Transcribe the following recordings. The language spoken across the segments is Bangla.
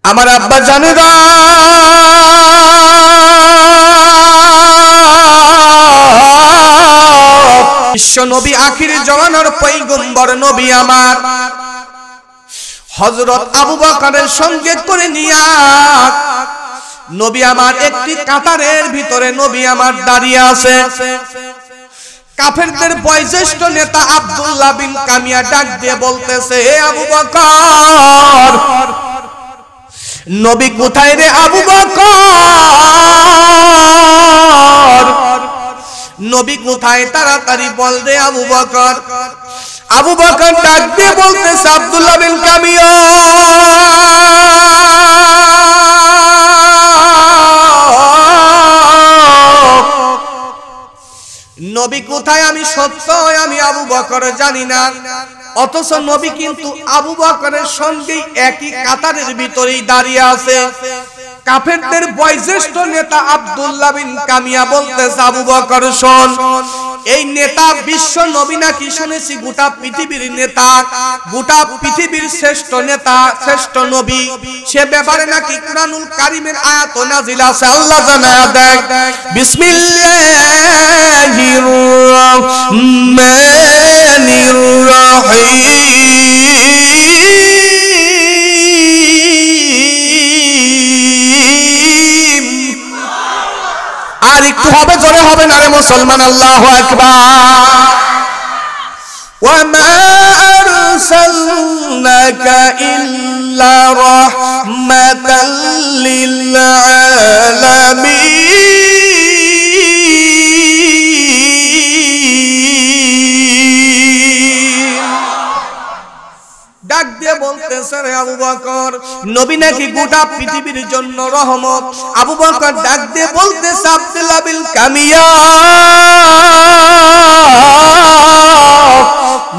আমার আব্বা জানেরা বিশ্ব নবী আখির জামানার পয়গম্বর নবী আমার হযরত আবু বকরের সঙ্গে করে নিয়া নবী আমার একটি কাতারের ভিতরে নবী আমার দাঁড়িয়ে আছে। কাফেরদের বয়োজ্যেষ্ঠ নেতা আব্দুল্লাহ বিন কামিয়া ডাক দিয়ে বলতেছে, হে আবু বকর, নবী কোথায় রে আবু বকর, নবী কোথায়, তাড়াতাড়ি বল রে আবু বকর। আবু বকর ডাক দিয়ে বলতেছে, আব্দুল্লাহ বিন কামিয়া, নবী কোথায় আমি সত্য আমি আবু বকর জানি না, অথচ নবী কিন্তু আবু বকরের সঙ্গে একই কাতারের ভিতরেই দাঁড়িয়ে আছে। কাফেরদের বয়োজ্যেষ্ঠ নেতা আব্দুল্লাহ বিন কামিয়া বলতেছে, আবু বকর শোন, এই নেতা বিশ্ব নবী নাকি শুনেছি গোটা পৃথিবীর নেতা, গোটা পৃথিবীর শ্রেষ্ঠ নেতা, শ্রেষ্ঠ নবী, সে ব্যাপারে নাকি কুরআনুল কারীমের আয়াত নাযিল আছে। আল্লাহ জানায়া দেয়, বিসমিল্লাহির রহমানির রহিম। আর একটু হবে, জোরে হবে না রে মুসলমান, আল্লাহু আকবার। ওয়ামা আরসালনাকা ইল্লা রাহমাতাল লিল আলামিন। ডাক দিয়ে বলতেছে, রে আবু বকর, নবী নাকি গোটা পৃথিবীর জন্য রহমত। আবু বকর ডাক দিয়ে বলতেছে, আব্দুল্লাহ বিন কামিয়া,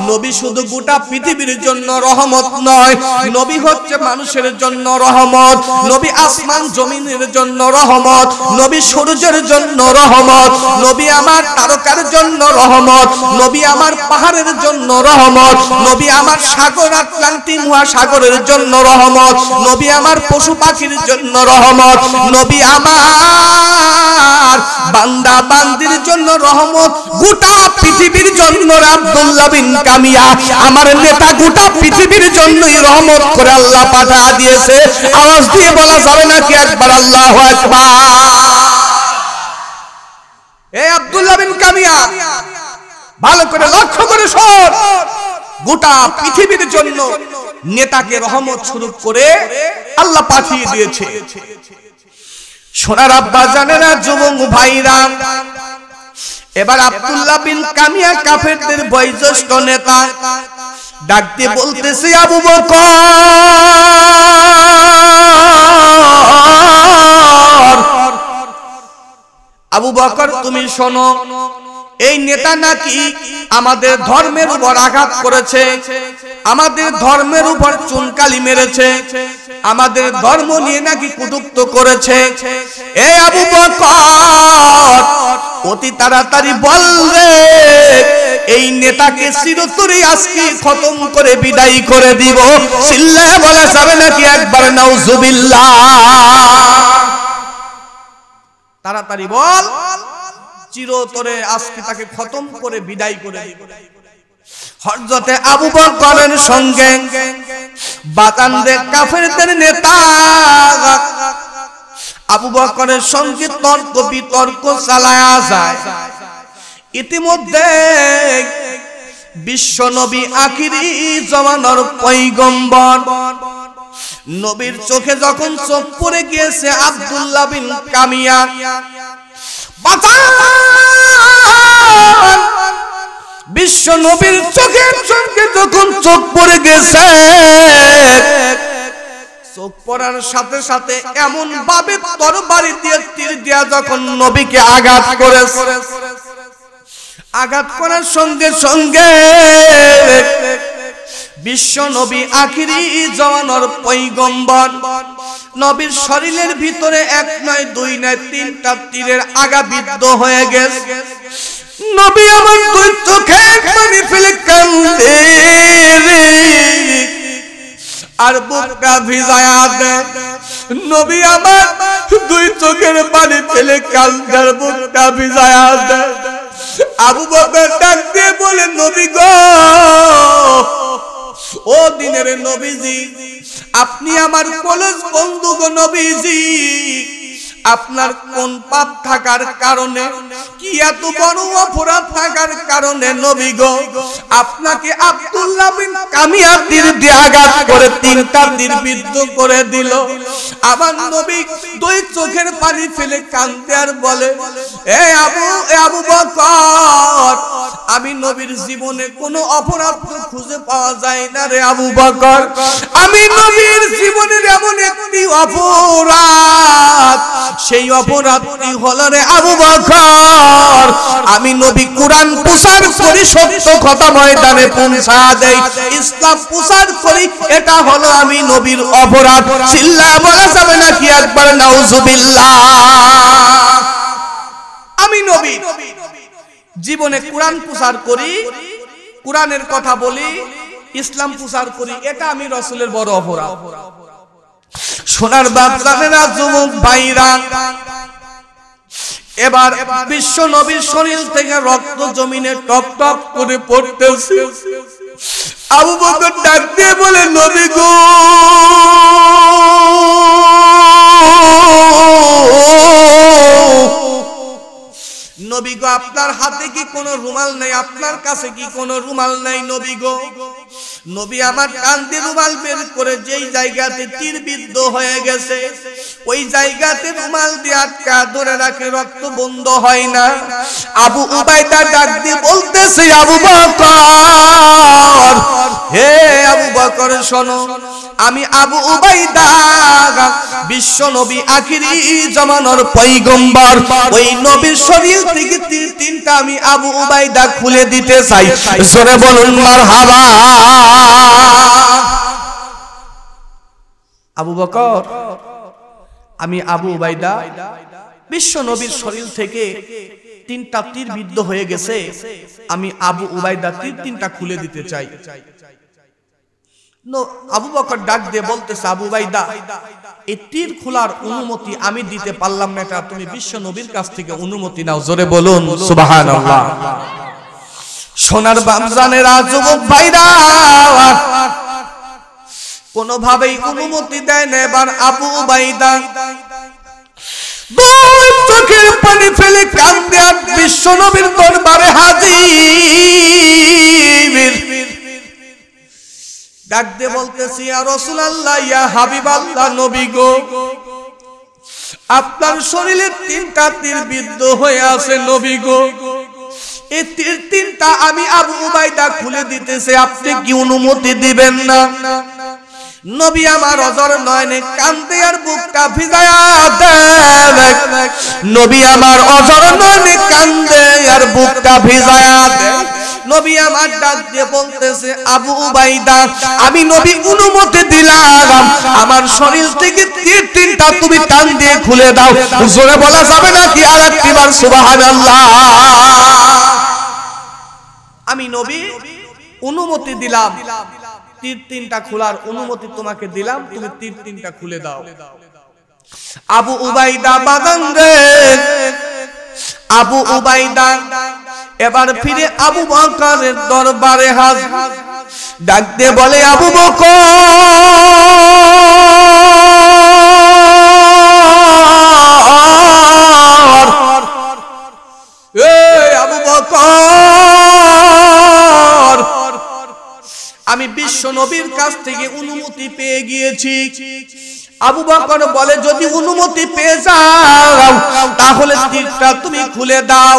নবী শুধু গোটা পৃথিবীর জন্য রহমত নয়, নবী হচ্ছে মানুষের জন্য রহমত, নবী আসমান জমিনের জন্য রহমত, নবী সূর্যের জন্য রহমত, নবী আমার তারকার জন্য রহমত, নবী আমার পাহাড়ের জন্য রহমত, নবী আমার সাগর আটলান্টিক মহাসাগরের জন্য রহমত, নবী আমার পশু পাখির জন্য রহমত, নবী আমার বান্দা বান্দির জন্য রহমত, গোটা পৃথিবীর জন্য। আব্দুল্লাহ বিন কামিয়া আমার নেতা গোটা পৃথিবীর জন্যই রহমত করে আল্লাহ পাঠা দিয়েছে। আওয়াজ দিয়ে বলা যাবে নাকি একবার আল্লাহু আকবার? এই আব্দুল্লাহ বিন কামিয়া ভালো করে লক্ষ্য করে শোন, গোটা পৃথিবীর জন্য নেতাকে রহমত স্বরূপ করে আল্লাহ পাঠিয়ে দিয়েছে। সোনার আব্বা জানেরা, যুবক ভাইরা, এবার আব্দুল্লাহ বিন কামিয়া কাফেরদের বয়োজ্যেষ্ঠ নেতা ডাক দিয়ে বলতেছে, আবু বকর, আবু বকর তুমি শোনো, এই নেতা নাকি আমাদের ধর্মের উপর আঘাত করেছে, আমাদের ধর্মের উপর চুনকালি মেরেছে, আমাদের ধর্ম নিয়ে নাকি কটূক্ত করেছে। এই আবু বকর, অতি তাড়াতাড়ি বল রে, এই নেতাকে চিরতরে আজকে খতম করে বিদায় করে দিব। চিল্লায়ে বলা যাবে নাকি একবার নাউজুবিল্লাহ? তাড়াতাড়ি বল, চিরতরে আজকে তাকে খতম করে বিদায় করে দিব। হযরতে আবু বকরের সঙ্গে বাতানদের কাফেরদের নেতা আবু বকরের সঙ্গে তর্ক বিতর্ক চালায়া যায়। ইতিমধ্যে বিশ্ব নবী আখিরি জামানার পয়গম্বর নবীর চোখে যখন চোখ পড়ে গিয়েছে আব্দুল্লাহ বিন কামিয়া, বিশ্ব নবীর চোখের সঙ্গে যখন চোখ পড়ে গেছে, চোখ পড়ার সাথে সাথে এমন ভাবে তরবারি দিয়ে তীর দিয়া যখন নবীকে আঘাত করেছে, আঘাত করার সঙ্গে সঙ্গে বিশ্ব নবী আখিরি জামানার পয়গম্বর নবীর শরীরের ভিতরে এক নয় দুই নয় তিনটা তীরের আগা বিদ্ধ হয়ে গেছে। নবী আমার দুই চোখে পানি ফেলে কান্দে, আর বুকটা ভিজায়া দেয়। নবী আমার দুই চোখের পানি ফেলে কান্দার বুকটা ভিজায়া দেয়। আবু বকর ডাক দিয়ে বলে, নবী গো, ও দিনের নবীজি, আপনি আমার কলেজ বন্ধু গো নবীজি, আপনার কোন পাপ থাকার কারণে, কি এত বড় অপরাধ থাকার কারণে নবী গো আপনাকে আব্দুল্লাহ বিন কামিয়া তীর দিয়ে আঘাত করে 3টা তীর বিদ্ধ করে দিল? আমার নবী দুই চোখের পানি ফেলে কাঁদতে আর বলে, এ আবু বকর, আমি নবীর জীবনে কোনো অপরাধ খুঁজে পাওয়া যায় না রে আবু বকর। আমি নবীর জীবনের এমন একটি অপরাধ, সেই অপরাধটি হলো রে আবু বকর, আমি নবী কোরআন প্রচার করি, সত্য কথা ময়দানে পৌঁছা দেই, ইসলাম প্রচার করি, এটা হলো আমি নবীর অপরাধ। চিল্লায়া বলা যাবে নাকি একবার নাউজুবিল্লাহ? আমি নবী জীবনে কোরআন প্রচার করি, কোরআনের কথা বলি, ইসলাম প্রচার করি, এটা আমি রাসূলের বড় অপরাধ। সোনার বাপজানেরা, যুবক ভাইরা, এবার বিশ্ব নবীর শরীর থেকে রক্ত জমিনে টপ টপ করে পড়তেছে। আবু বকর ডাক দিয়ে বলে, নবী গো, নবী গো, আপনার হাতে কি কোনো রুমাল নাই? আপনার কাছে কি কোনো রুমাল নাই নবী গো? নবী আমার কাঁধে রুমাল বের করে যেই জায়গাতে তীর বিদ্ধ হয়ে গেছে ওই জায়গাতে রুমাল দিয়ে আটকা ধরে রাখে, রক্ত বন্ধ হয় না। আবু উবাইদা ডাক দিয়ে বলতেছে, আবু বকর, হে আবু বকর শোনো, আমি আবু উবাইদা বিশ্ব নবী আখিরি জামানার পয়গম্বর, ওই নবীর শরীর থেকে তীর 3টা আমি আবু উবাইদা খুলে দিতে চাই। জোরে বলুন মারহাবা। আবু বকর, আমি আবু উবাইদা বিশ্ব নবীর শরীর থেকে 3টা তীর বিদ্ধ হয়ে গেছে, আমি আবু উবাইদা তীর 3টা খুলে দিতে চাই। আবু বকর ডাক দিয়ে বলতেছে, আবু উবাইদা, এই তীর খোলার অনুমতি আমি দিতে পারলাম না, এটা তুমি বিশ্ব নবীর কাছ থেকে অনুমতি নাও। জোরে বলুন সুবহানাল্লাহ। সোনার বাপজানেরা, যুবক ভাইরা, কোনোভাবেই অনুমতি দেয় না। এবার আবু উবাইদা দুই চোখের পানি ফেলে কাঁদে আর বিশ্ব নবীর দরবারে হাজির। ডাক দিয়ে বলতেছি, ইয়া রাসূলুল্লাহ, ইয়া হাবিবাল্লাহ, নবী গো, আপনার শরীরে 3টা তীর বিদ্ধ হয়ে আছে নবী গো, এই তীর 3টা আমি আবু উবাইদা খুলে দিতেছে, আপনি কি অনুমতি দিবেন না? নবী আমার অজর নয়নে কান্দে আর বুকটা ভিজায়া দেয়। নবী আমার অজর নয়নে কান্দে আর বুকটা ভিজায়া দেয়। নবী আমার ডাক দিয়ে বলতেছে, আবু উবাইদা, আমি নবী অনুমতি দিলাম, আমার শরীর থেকে তীর 3টা তুমি টান দিয়ে খুলে দাও। জোরে বলা যাবে নাকি আরেকবার সুবহানাল্লাহ? আমি নবী অনুমতি দিলাম, তীর 3টা খোলার অনুমতি তোমাকে দিলাম, তুমি তীর 3টা খুলে দাও। আবু উবাইদা বাগান রে, আবু উবাইদা এবার ফিরে আবু বকরের দরবারে হাজির। ডাক দিয়ে বলে, আবু বকর, আবু বকর, আমি বিশ্ব নবীর কাছ থেকে অনুমতি পেয়ে গিয়েছি। আবু বকর বলে, যদি অনুমতি পেয়ে যাও তাহলে তীরটা তুমি খুলে দাও।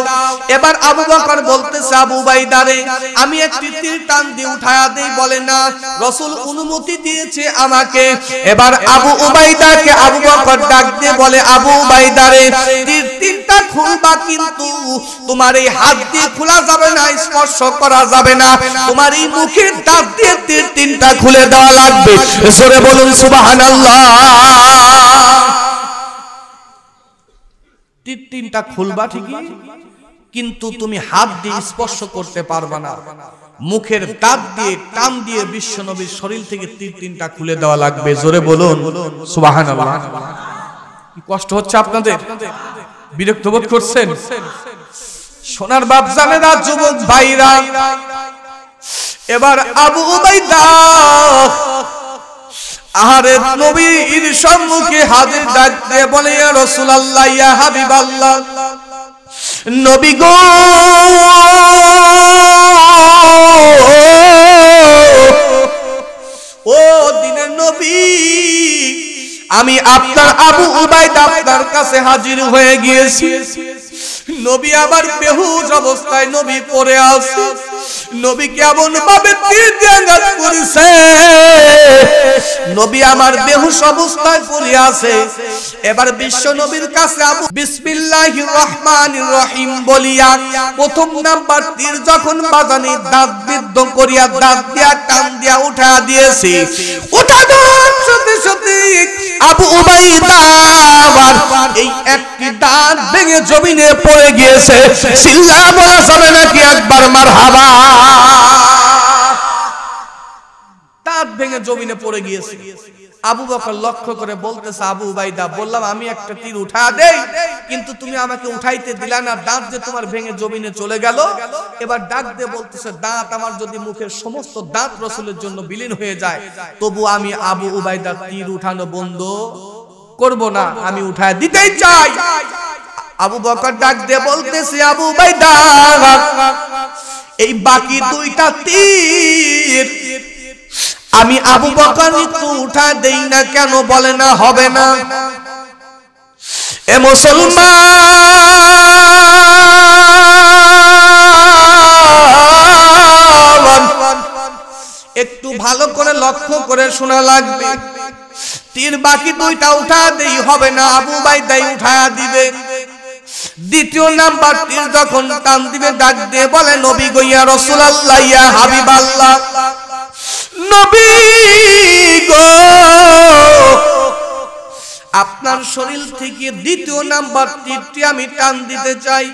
এবার আবু বকর বলতেছে, আবু উবাইদা রে, আমি একটি তীর টান দিয়ে উঠায়া দেই। বলে, না, রাসূল অনুমতি দিয়েছে আমাকে। এবার আবু উবাইদাকে আবু বকর ডাক দিয়ে বলে, আবু উবাইদা রে, তীর 3টা খুলবা, কিন্তু তোমার এই হাত দিয়ে খোলা যাবে না, স্পর্শ করা যাবে না, তোমার এই মুখের দাঁত দিয়ে তীর 3টা খুলে দেওয়া লাগবে। জোরে বলুন সুবহানাল্লাহ। তীর 3টা খুলবা ঠিকই, কিন্তু তুমি হাত দিয়ে স্পর্শ করতে পারবে না। মুখের দাঁত দিয়ে টান দিয়ে বিশ্বনবীর শরীর থেকে তীর তিনটা খুলে দেওয়া লাগবে। জোরে বলুন সুবহানাল্লাহ। কি কষ্ট হচ্ছে আপনাদের? বিরক্ত বোধ করছেন? সোনার বাপ জানেরা, যুবক ভাইরা, এবার আবু উবাইদা আহারে নবীর সম্মুখে হাজির, ডাক দিয়ে বলে, ইয়া রাসূলুল্লাহ, ইয়া হাবিবাল্লাহ, নবী গো, ও দিনের নবী, আমি আপনার আবু উবাইদা আপনার কাছে হাজির হয়ে গিয়েছি। নবী আবার বেহুশ অবস্থায় নবী পড়ে আছে। নবী কেমন ভাবে তীর দিয়ে আঘাত করেছে, নবী আমার বেহুশ অবস্থায় পড়ে আছে। এবার বিশ্ব নবীর কাছে আবু বিসমিল্লাহির রহমানির রহিম বলিয়া প্রথম নাম্বার তীর যখন বাজানি দাঁত বিদ্ধ করিয়া দাঁত দিয়া টান দিয়া উঠা দিয়েছে, উঠা দেওয়ার সাথে সাথে আবু উবাইদা আবার এই একটি দাঁত ভেঙে জমিনে পড়ে গিয়েছে। সিল্লা বলা যাবে নাকি একবার মারহাবা? দাঁত ভেঙে জমিনে পড়ে গিয়েছে। আবু বকর লক্ষ্য করে বলতেছে, আবু উবাইদা, বললাম আমি একটা তীর উঠা দেই, কিন্তু তুমি আমাকে উঠাইতে দিলা না, দাঁত যে তোমার ভেঙে জমিনে চলে গেল। এবার ডাক দিয়ে বলতেছে, দাঁত আমার যদি মুখের সমস্ত দাঁত রাসূলের জন্য বিলীন হয়ে যায়, তবু আমি আবু উবাইদা তীর উঠানো বন্ধ করব না, আমি উঠায় দিতেই চাই। আবু বকর ডাক দিয়ে বলতেছে, আবু উবাইদা, এই বাকি দুইটা তীর আমি আবু বকর একটু উঠা দেই না কেন? বলে না, হবে না। এ মুসলমান, একটু ভালো করে লক্ষ্য করে শোনা লাগবে। তীর বাকি দুইটা উঠা দেই, হবে না, আবু উবাইদাই উঠা দিবে। দ্বিতীয় নাম্বার তীর যখন টান দিবে, ডাক দিয়ে বলে, নবী গো, ইয়া রাসূলুল্লাহ, ইয়া হাবিবাল্লাহ, নবী গো, আপনার শরীর থেকে দ্বিতীয় নাম্বার তীরটি আমি টান দিতে চাই।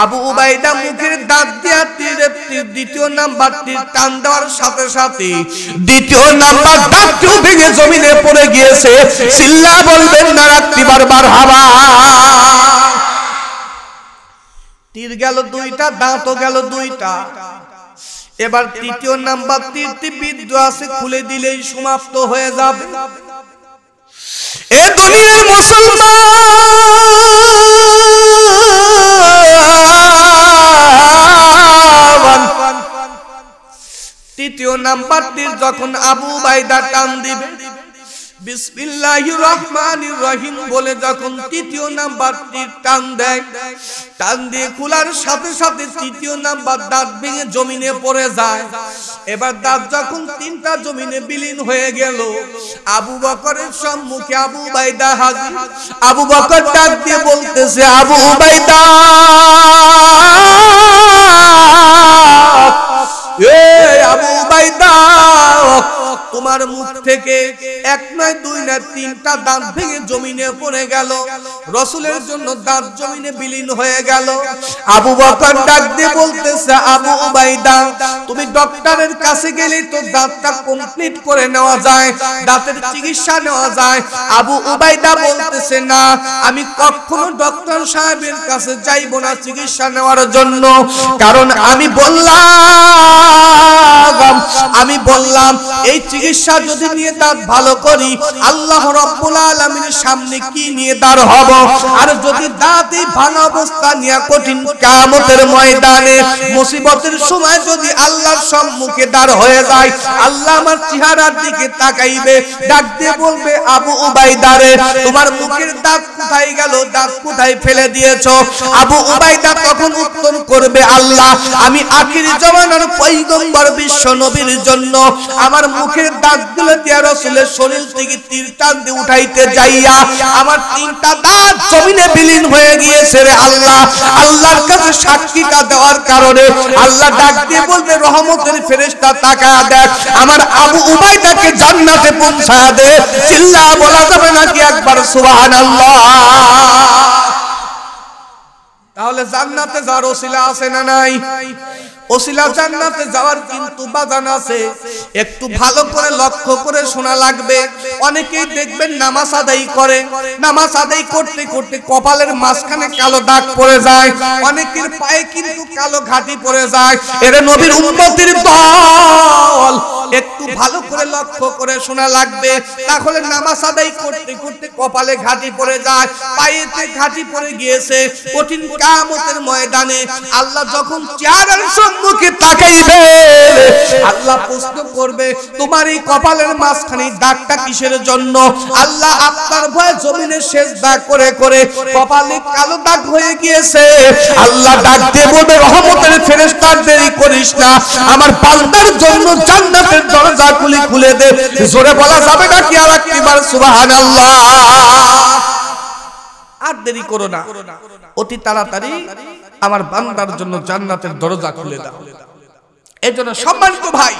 আবু উবাইদা মুখের দাঁত দিয়া তীরের দ্বিতীয় নাম্বার তীর টান দেওয়ার সাথে সাথে দ্বিতীয় নাম্বার দাঁতটিও ভেঙে জমিনে পড়ে গিয়েছে। সিল্লা বলবেন না রাত্রি বারবার হাওয়া। তীর গেল দুইটা, দাঁতও গেল দুইটা। এবার তৃতীয় নাম্বার তীরটি বিদ্ধ আছে, খুলে দিলেই সমাপ্ত হয়ে যাবে। এ দুনিয়ার মুসলমান, তৃতীয় নাম্বার তীর যখন আবু উবাইদা টান দিবে, বিসমিল্লাহির রহমানির রহিম বলে যখন তৃতীয় নাম্বার তীর টান দেয়, টান দিয়ে খোলার সাথে সাথে তৃতীয় নাম্বার দাঁত ভেঙে জমিনে পড়ে যায়। এবার দাঁত যখন তিনটা জমিনে বিলীন হয়ে গেল, আবু বকরের সম্মুখে আবু উবাইদা হাজির। আবু বকর ডাক দিয়ে বলতেছে, আবু উবাইদা, এ আবু উবাইদা, তোমার মুখ থেকে এক নয় দুই নয় তিনটা দাঁত ভেঙে জমিনে পড়ে গেল। রাসূলের জন্য দাঁত জমিনে বিলীন হয়ে গেল। আবু বকর ডাক দিয়ে বলতেছে, আবু উবাইদা, তুমি ডক্টরের কাছে গেলেই তো দাঁতটা কমপ্লিট করে নেওয়া যায়, দাঁতের চিকিৎসা নেওয়া যায়। আবু উবাইদা বলতেছে, না, আমি কখনো ডক্টর সাহেবের কাছে যাইব না চিকিৎসা নেওয়ার জন্য, কারণ আমি বললাম এই চিকিৎসা যদি নিয়ে দাঁত ভালো করি, আল্লাহ রাব্বুল আলামিনের সামনে কি নিয়ে দাঁড় হব? আর যদি দাঁত এই ভাঙা অবস্থা নিয়ে কঠিন কিয়ামতের ময়দানে মুসিবতের সময় যদি আল্লাহর সম্মুখে দাঁড় হয়ে যায়, আল্লাহ আমার চেহারার দিকে তাকাইবে, ডাক দিয়ে বলবে, আবু উবাইদা রে, তোমার মুখের দাঁত কোথায় গেল? দাঁত কোথায় ফেলে দিয়েছো? আবু উবাইদা তখন উত্তর করবে, আল্লাহ, আমি আখিরি জামানার পয়গম্বর বিশ্ব নবীর জন্য আমার মুখের দাঁতগুলো দিয়া রাসূলের শরীর থেকে তীর টান দিয়ে উঠাইতে যাইয়া আমার তিনটা দাঁত জমিনে বিলীন হয়ে গিয়েছে রে আল্লাহ। আল্লাহর কাছে সাক্ষীটা দেওয়ার কারণে আল্লাহ ডাক দিয়ে বলবে, রহমতের ফেরেশতা তাকায়া দেখ, আমার আবু উবাইদাকে জান্নাতে পৌঁছায়া দে। চিল্লা বলা যাবে নাকি একবার সুবহানাল্লাহ? তাহলে জান্নাতে যাওয়ার ওসিলা আছে না নাই? ওসিলা জান্নাতে যাওয়ার কিন্তু বাজান আছে। একটু ভালো করে লক্ষ্য করে শোনা লাগবে। অনেকেই দেখবেন নামাজ আদায় করে, নামাজ আদায় করতে করতে কপালের মাঝখানে কালো দাগ পড়ে যায়, অনেকের পায়ে কিন্তু কালো ঘাটি পড়ে যায়। এরা নবীর উম্মতের দল, একটু ভালো করে লক্ষ্য করে শোনা লাগবে। তাহলে নামাজ আদায় করতে করতে কপালে ঘাটি পড়ে যায়, পায়েতে ঘাটি পড়ে গিয়েছে, কঠিন কিয়ামতের ময়দানে আল্লাহ যখন চেহারার সম্মুখে তাকাইবে, আল্লাহ প্রশ্ন করবে তোমার এই কপালের মাঝখানে দাগটা কিসের জন্য? আল্লাহ আপনার ভয়ে জমিনে সেজদা করে করে কপালে কালো দাগ হয়ে গিয়েছে। আল্লাহ ডাক দিয়ে বলবে রহমতের ফেরেশতা দেরি করিস না, আমার বান্দার জন্য জান্নাতের দরজা খুলে দে। জোরে বলা যাবে না কি আর একবার সুবহানাল্লাহ? আর দেরি করো না, অতি তাড়াতাড়ি আমার বান্দার জন্য জান্নাতের দরজা খুলে দাও। এজন্য সম্মানিত ভাই,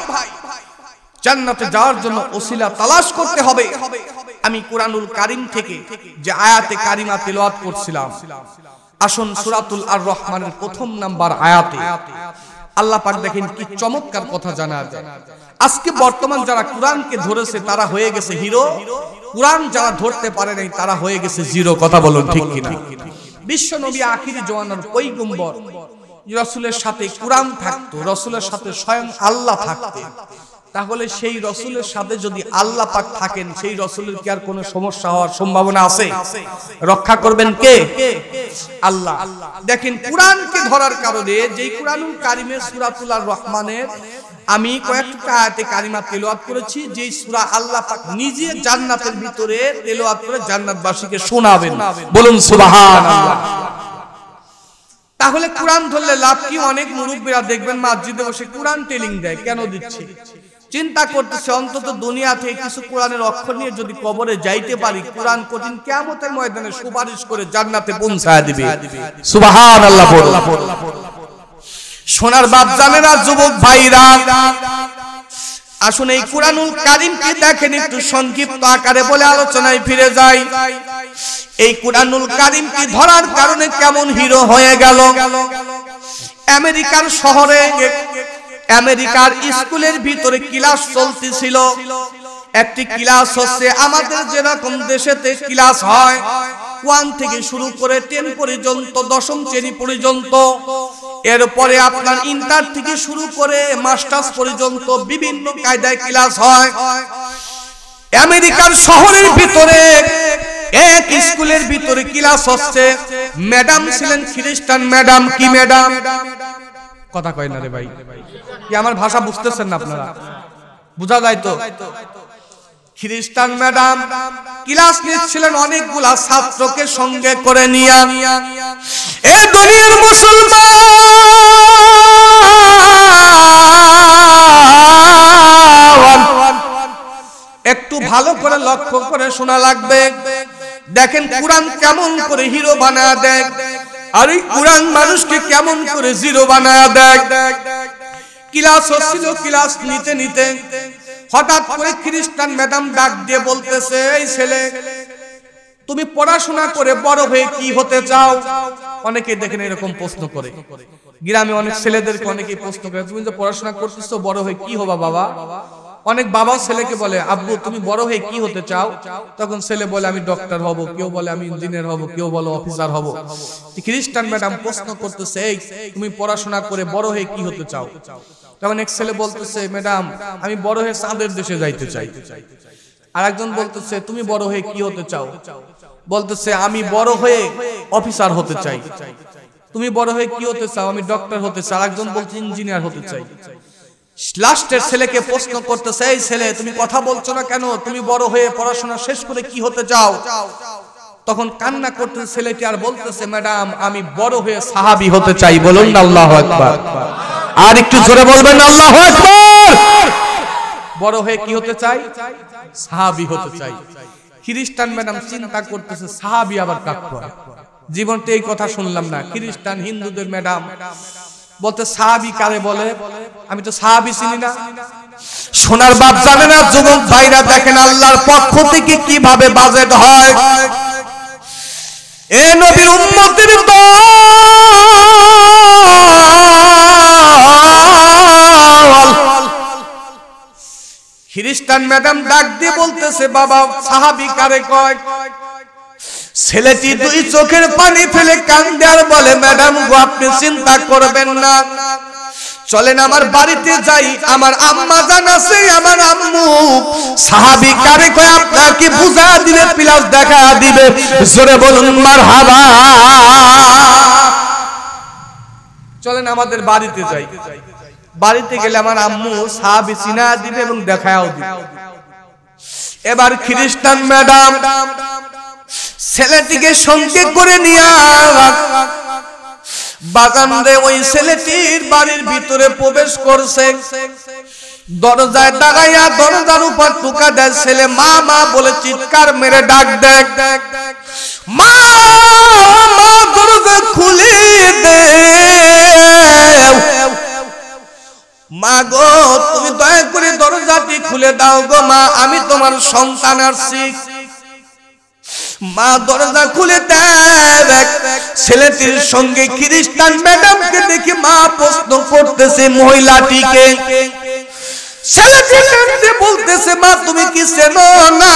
জান্নাতে যাওয়ার জন্য ওসিলা তালাশ করতে হবে। আমি কুরআনুল কারীম থেকে যে আয়াতে কারিমা তেলাওয়াত করছিলাম, আসুন সূরাতুল আর রহমানের প্রথম নাম্বার আয়াতে আল্লাহ পাক দেখেন কি চমৎকার কথা জানা যায়। আজকে বর্তমান যারা কুরআনকে ধরেছে তারা হয়ে গেছে হিরো, কুরআন যারা ধরতে পারে নাই তারা হয়ে গেছে জিরো। কথা বলুন ঠিক কিনা? বিশ্ব নবী আখিরি জওয়ানার পয়গম্বর, রাসূলের সাথে কুরআন থাকতো, রাসূলের সাথে স্বয়ং আল্লাহ থাকতেন। তাহলে সেই রাসূলের সাথে যদি আল্লাহ পাক থাকেন, সেই রাসূলের কি আর কোনো সমস্যা হওয়ার সম্ভাবনা আছে? রক্ষা করবেন কে? আল্লাহ। দেখেন কুরআনকে ধরার কারণে, যেই কুরআনুল কারীমের সূরাতুল আর রহমানের আমি কয়েকটা আয়াতে কারিমা তেলাওয়াত করেছি, যেই সূরা আল্লাহ পাক নিজে জান্নাতের ভিতরে তেলাওয়াত করে জান্নাতবাসীকে শোনাবেন। বলুন সুবহানাল্লাহ। তাহলে কুরআন ধরলে লাভ কি? অনেক মুরব্বিরা দেখবেন মসজিদে বসে কুরআন টেলিং দেয়। কেন দিচ্ছে? চিন্তা করতেছে অন্তত দুনিয়া থেকে কিছু কোরআনের অক্ষর নিয়ে যদি কবরে যাইতে পারি, কোরআন কঠিন কিয়ামতের ময়দানে সুপারিশ করে জান্নাতে পৌঁছায় দিবে। সুবহানাল্লাহ। সোনার বাপ জানেরা, যুবক ভাইরা, আসুন এই কুরআনুল কারীমকে দেখেন একটু সংক্ষিপ্ত আকারে বলে আলোচনায় ফিরে যাই। এই কুরআনুল কারীমকে ধরার কারণে কেমন হিরো হয়ে গেল। আমেরিকার শহরে, আমেরিকার স্কুলের ভিতরে ক্লাস চলতেছিল। একটি ক্লাস হচ্ছে আমাদের যেরকম দেশেতে ক্লাস হয়, 1 থেকে শুরু করে 10 পর্যন্ত, 10ম শ্রেণী পর্যন্ত। এরপরে আপনার ইন্টার থেকে শুরু করে মাস্টার্স পর্যন্ত বিভিন্ন কায়দায় ক্লাস হয়। আমেরিকার শহরের ভিতরে এক স্কুলের ভিতরে ক্লাস হচ্ছে। ম্যাডাম ছিলেন খ্রিস্টান ম্যাডাম। কি ম্যাডাম? কথা কয় না রে ভাই, কি আমার ভাষা বুঝতেছেন না আপনারা? বুঝা যায় তো? খ্রিস্টান ম্যাডাম ক্লাস নিচ্ছিলেন অনেকগুলা ছাত্রকে সঙ্গে করে নিয়ে। এই দুনিয়ার মুসলমান, একটু ভালো করে লক্ষ্য করে শোনা লাগবে। দেখেন কুরআন কেমন করে হিরো বানায় দেয়, আর এই কুরআন মানুষকে কেমন করে জিরো বানায় দেয়। ক্লাস হচ্ছিল, ক্লাস নিতে নিতে হঠাৎ করে খ্রিস্টান ম্যাডাম ডাক দিয়ে বলতেছে, এই ছেলে, তুমি পড়াশোনা করে বড় হয়ে কি হতে চাও? অনেকে দেখেন এরকম প্রশ্ন করে, গ্রামে অনেক ছেলেদেরকে অনেকেই প্রশ্ন করে, তুমি যে পড়াশোনা করতেছো বড় হয়ে কি হবা বাবা? অনেক বাবা ছেলেকে বলে, আব্বু তুমি বড় হয়ে কি হতে চাও? তখন ছেলে বলে আমি ডক্টর হব, কেউ বলে আমি ইঞ্জিনিয়ার হব, কেউ বলে অফিসার হব। খ্রিস্টান ম্যাডাম প্রশ্ন করতেছে, এই তুমি পড়াশোনা করে বড় হয়ে কি হতে চাও? তখন এক ছেলে বলতেছে, ম্যাডাম আমি বড় হয়ে চাঁদের দেশে যাইতে চাই। আর একজন বলতেছে, তুমি বড় হয়ে কি হতে চাও? বলতেছে, আমি বড় হয়ে অফিসার হতে চাই। তুমি বড় হয়ে কি হতে চাও? আমি ডক্টর হতে চাই। আরেকজন বলছে ইঞ্জিনিয়ার হতে চাই। লাস্টের ছেলেকে প্রশ্ন করতেছে, এই ছেলে তুমি কথা বলছো না কেন? তুমি বড় হয়ে পড়াশোনা শেষ করে কি হতে চাও? তখন কান্না করতেছে ছেলেটি আর বলতেছে, ম্যাডাম আমি বড় হয়ে সাহাবী হতে চাই। বলুন না আল্লাহু আকবার। আর একটু জোরে বলবেন আল্লাহু আকবার। বড় হয়ে কি হতে চাই? সাহাবী হতে চাই। খ্রিস্টান ম্যাডাম চিন্তা করতেছে, সাহাবী আবার কাকে বলে? জীবনতে এই কথা শুনলাম না। খ্রিস্টান হিন্দুদের ম্যাডাম বলতে, সাহাবী কারে বলে? আমি তো সাহাবী চিনি না। সোনার বাপ জানে না, যুবক ভাইরা দেখেন আল্লাহর পক্ষ থেকে কিভাবে বাজেট হয়। এ নবীর উম্মতের দল, খ্রিস্টান ম্যাডাম ডাক দিয়ে বলতেছে, বাবা সাহাবী কারে কয়? ছেলেটি দুই চোখের পানি ফেলে কান্দে আর বলে, ম্যাডাম গো আপনি চিন্তা করবেন না, চলেন আমার বাড়িতে যাই, আমার আম্মা জান আছে, আমার আম্মু। সাহাবী কারে কয় আপনাকে বুঝা দিবে, প্লাস দেখা দিবে, জোরে বলুন মারহাবা। চলেন আমাদের বাড়িতে যাই, বাড়িতে গেলে আমার আম্মু সাহাবী চিনা দিবে এবং দেখাও দিবে। এবার খ্রিস্টান ম্যাডাম ছেলেটিকে সঙ্গে করে নিয়ে বাগানে ওই ছেলেটির বাড়ির ভিতরে প্রবেশ করছে। দরজায় দাঁড়াইয়া দরজার উপর টোকা দেয়। ছেলে মা মা বলে চিৎকার মেরে ডাক দেয়, মা মা দরজা খুলে দে, মা গো তুমি দয়া করে দরজাটি খুলে দাও গো মা, আমি তোমার সন্তান আসছি। মা দরজা খুলে দেয়। ছেলেটির সঙ্গে খ্রিস্টান ম্যাডামকে দেখে মা প্রশ্ন করতেছে মহিলাটিকে। ছেলেটি বলতেছে, মা তুমি কি চেনো না?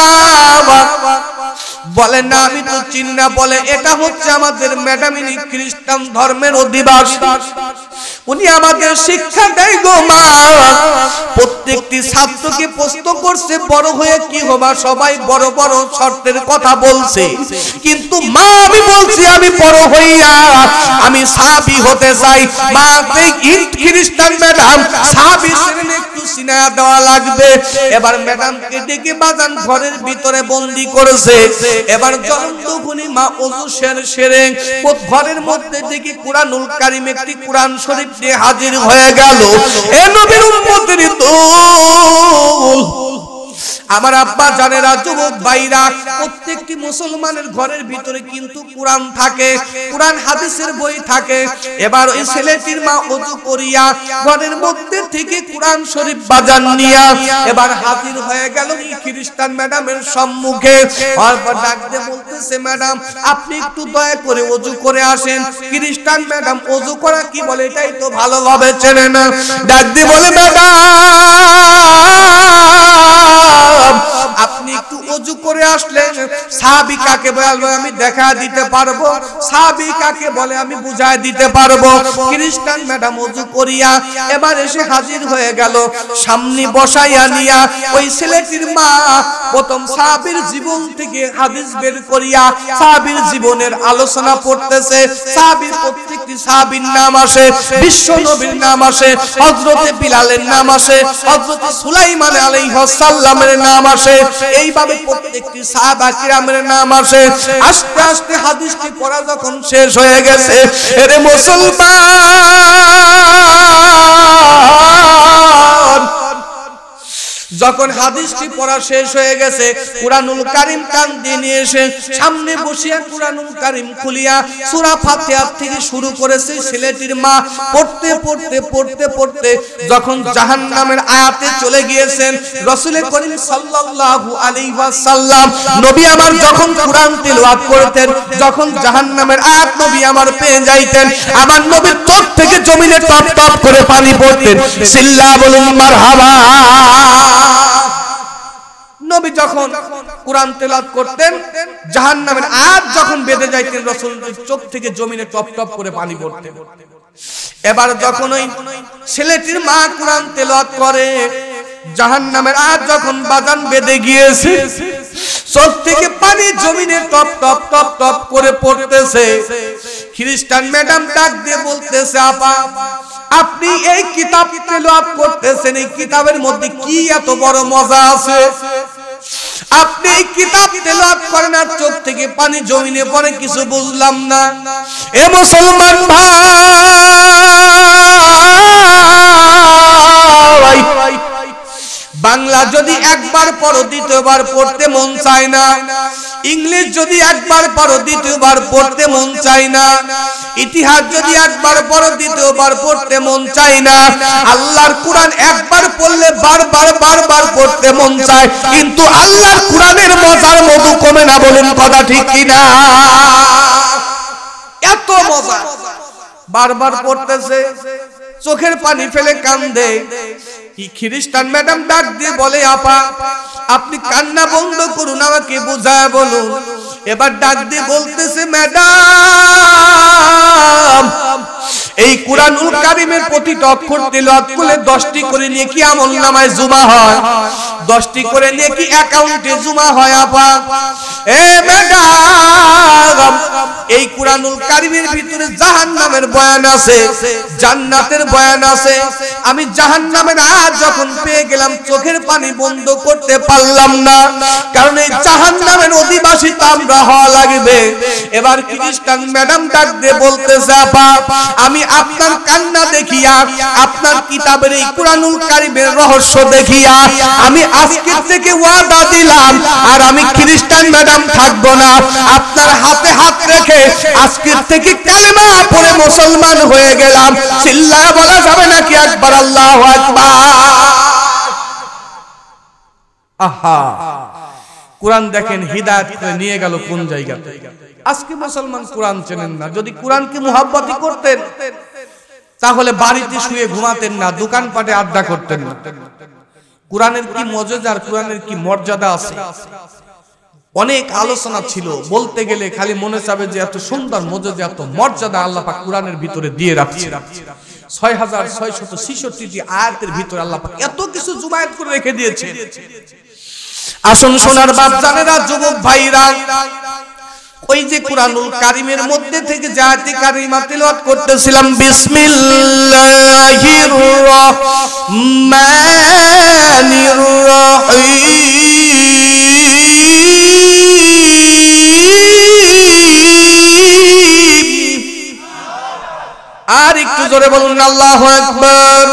বলে না আমি তো চিনি না। বলে এটা হচ্ছে আমাদের ম্যাডাম, ইনি খ্রিস্টান ধর্মের অধিবাসী, উনি আমাদের শিক্ষা দেয় গো মা। প্রত্যেকটি ছাত্রকে প্রশ্ন করছে বড় হয়ে কি হবা, সবাই বড় বড় শর্তের কথা বলছে, কিন্তু মা আমি বলছি আমি বড় হইয়া আমি সাহাবী হতে চাই। মা খ্রিস্টান ম্যাডাম সাহাবী ছিলেন, একটু চিনা দেওয়া লাগবে। এবার ম্যাডামকে ডেকে বাজান ঘরের ভিতরে বন্দি করেছে। এবার জলন্তগুনি মা ওযু সেরে ঘরের মধ্যে দেখি কুরআনুল কারীম একটি কুরআন শরীফ নিয়ে হাজির হয়ে গেল। এ নবীর উম্মতের দল, আমার আব্বা জানেরা, যুবক ভাইরা, প্রত্যেকটি মুসলমানের ঘরের ভিতরে কিন্তু কুরআন থাকে, কুরআন হাদিসের বই থাকে। এবার ওই ছেলেটির মা ওযু করিয়া ঘরের মধ্যে থেকে কুরআন শরীফ বাজান নিয়া এবার হাজির হয়ে গেল খ্রিস্টান ম্যাডামের সম্মুখে। আর ডাক দিয়ে বলতেছে, ম্যাডাম আপনি একটু দয়া করে ওযু করে আসেন। খ্রিস্টান ম্যাডাম ওযু করা কি বলে এটাই তো ভালোভাবে চেনে না। ডাক দিয়ে বলে, ম্যাডাম আপনি একটু ওযু করে আসলে সাহাবী কাকে বলে আমি দেখা দিতে পারবো, সাহাবী কাকে বলে আমি বুঝায় দিতে পারবো। খ্রিস্টান ম্যাডাম ওযু করিয়া এবার এসে হাজির হয়ে গেল। সামনে বসাইয়া নিয়া ওই ছেলেটির মা প্রথম সাহাবীর জীবন থেকে হাদিস বের করিয়া সাহাবীর জীবনের আলোচনা করতেছে। সাহাবীর প্রত্যেকটি সাহাবীর নাম আসে, বিশ্ব নবীর নাম আসে, হযরতে বিলালের নাম আসে, হযরতে সুলাইমান আলাইহিস সালামের নাম আসে, এইভাবে প্রত্যেকটি সাহাবা কিরামের নাম আসে। আস্তে আস্তে হাদিসটি পড়া যখন শেষ হয়ে গেছে, এরে মুসলমান, যখন হাদিসটি পড়া শেষ হয়ে গেছে, কুরআনুল কারীম কান দিয়ে নিয়ে এসে সামনে বসিয়া কুরআনুল কারীম খুলিয়া সূরা ফাতিহা থেকে শুরু করেছে ছেলেটির মা। পড়তে পড়তে পড়তে পড়তে যখন জাহান্নামের আয়াতে চলে গিয়েছেন, রাসূল করিম সাল্লাল্লাহু আলাইহি ওয়াসাল্লাম নবী আমার যখন কুরআন তিলাওয়াত করতেন, যখন জাহান্নামের আয়াত নবী আমার পেয়ে যাইতেন, আমার নবীর চোখ থেকে জমিনে টপ টপ করে পানি পড়তেন। সিল্লা বলুন মারহাবা। নবী যখন কুরআন তেলাওয়াত করতেন, জাহান্নামের আয়াত যখন বেঁধে যাইতেন, রাসূলের চোখ থেকে জমিনে টপ টপ করে পানি পড়তেন। এবার যখন ওই ছেলেটির মা কুরআন তেলাওয়াত করে, জাহান্নামের আয়াত যখন বাজান বেঁধে গিয়েছে, চোখ থেকে পানি জমিনে টপ টপ টপ টপ করে পড়তেছে। খ্রিস্টান ম্যাডাম ডাক দিয়ে বলতেছে, আপা আপনি এই কিতাব তেলাওয়াত করতেছেন, এই কিতাবের মধ্যে কি এত বড় মজা আছে? আপনি এই কিতাব তেলাওয়াত করেন আর চোখ থেকে পানি জমিনে পড়ে, কিছু বুঝলাম না। এ মুসলমান ভাই, বাংলা যদি একবার পড়ো দ্বিতীয়বার পড়তে মন চায় না, ইংলিশ যদি একবার পড়ো দ্বিতীয়বার পড়তে মন চায় না, ইতিহাস যদি একবার পড়ো দ্বিতীয়বার পড়তে মন চায় না, আল্লাহর কুরআন একবার পড়লে বারবার বারবার পড়তে মন চায়, কিন্তু আল্লাহর কুরআনের মজার মধু কমে না। বলেন কথা ঠিক কিনা? এত মজা, বারবার পড়তেছে, চোখের পানি ফেলে কান্দে। কি খ্রিস্টান ম্যাডাম ডাক দিয়ে বলে, আপা আপনি কান্না বন্ধ করুন, আমাকে বুঝায় বলুন। এবার ডাক দিয়ে বলতেছে, ম্যাডাম এই কুরআনুল কারীমের প্রতিটা অক্ষর তিলাওয়াত করলে 10টি করে নেকি আমলনামায় জমা হয়, 10টি করে নেকি অ্যাকাউন্টে জমা হয়। আপা এ ম্যাডাম এই কুরআনুল কারীমের ভিতরে জাহান্নামের বয়ান আছে, জান্নাতের বয়ান আছে। আমি জাহান্নামের আয়াত যখন পেয়ে গেলাম চোখের পানি বন্ধ করতে পারলাম না, কারণ এই জাহান্নামের অধিবাসী তো আমরা হওয়া লাগবে। এবার খ্রিস্টান ম্যাডাম ডাক দিয়ে বলতেছে, আপা আমি আপনার কান্না দেখিয়া, আপনার কিতাবের এই কুরআনুল কারীমের রহস্য দেখিয়া আমি আজকে থেকে ওয়াদা দিলাম আর আমি খ্রিস্টান ম্যাডাম থাকবো না। আপনার হাতে হাত রেখে আজকে থেকে কালেমা পড়ে মুসলমান হয়ে গেলাম। চিল্লায় বলা যাবে নাকি একবার আল্লাহু আকবার? আহা, কুরআন দেখেন হিদায়াত করে নিয়ে গেল কোন জায়গাতে। আজকে মুসলমান কুরআন চেনেন না। যদি কুরআনকে মুহাব্বতি করতেন তাহলে বাড়িতে শুয়ে ঘুমাতেন না, দোকানপাটে আড্ডা করতেন না। কুরআনের কি মজেজা আর কুরআনের কি মর্যাদা আছে, অনেক আলোচনা ছিল। বলতে গেলে খালি মনে চাবে যে এত সুন্দর মজেজা, এত মর্যাদা আল্লাহ পাক কুরআনের ভিতরে দিয়ে রাখছে। 6666টি আয়াতের ভিতরে আল্লাহ পাক এত কিছু জুমায়েত করে রেখে দিয়েছে। আসুন সোনার বাপ জানেরা, যুবক ভাইরা, ওই যে কুরআনুল কারীমের মধ্যে থেকে যে আয়াতে কারিমা তেলাওয়াত করতেছিলাম, বিসমিল্লাহির রহমানির রহিম। আর একটু জোরে বলুন আল্লাহু আকবার।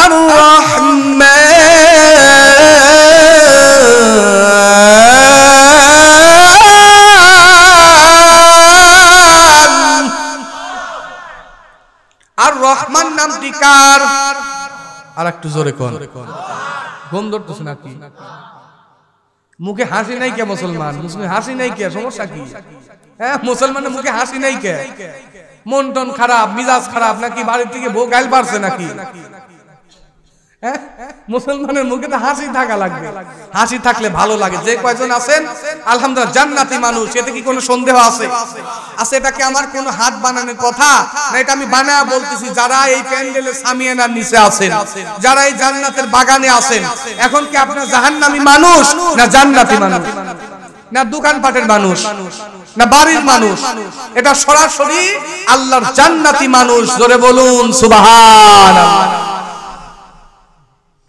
আর রহমান আর রহমান নামটি কার? আর একটু জোরে কোন ঘুম ধরতেছে নাকি? মুখে হাসি নাই কে মুসলমান? মুসলিম হাসি নাই কে? সমস্যা কি? হ্যাঁ, মুসলমানের মুখে হাসি নাই কে? মন টন খারাপ, মিজাজ খারাপ নাকি? বাড়ির থেকে বউ গাইল পারছে নাকি? মুসলমানের মুখে তো হাসি থাকা লাগবে। হাসি থাকলে ভালো লাগে। যে কয়জন আছেন আলহামদুলিল্লাহ জান্নাতি মানুষ, এতে কি কোনো সন্দেহ আছে? আছে? এটা কি আমার কোনো হাত বানানোর কথা না, এটা আমি বানায়া বলতেছি। যারা এই প্যান্ডেলের সামিয়ানার নিচে আছেন, যারা এই জান্নাতের বাগানে আছেন, এখন কি আপনারা জাহান্নামী মানুষ না জান্নাতি মানুষ? না দোকানপাটের মানুষ না বাড়ির মানুষ? এটা সরাসরি আল্লাহর জান্নাতি মানুষ। জোরে বলুন সুবহানাল্লাহ।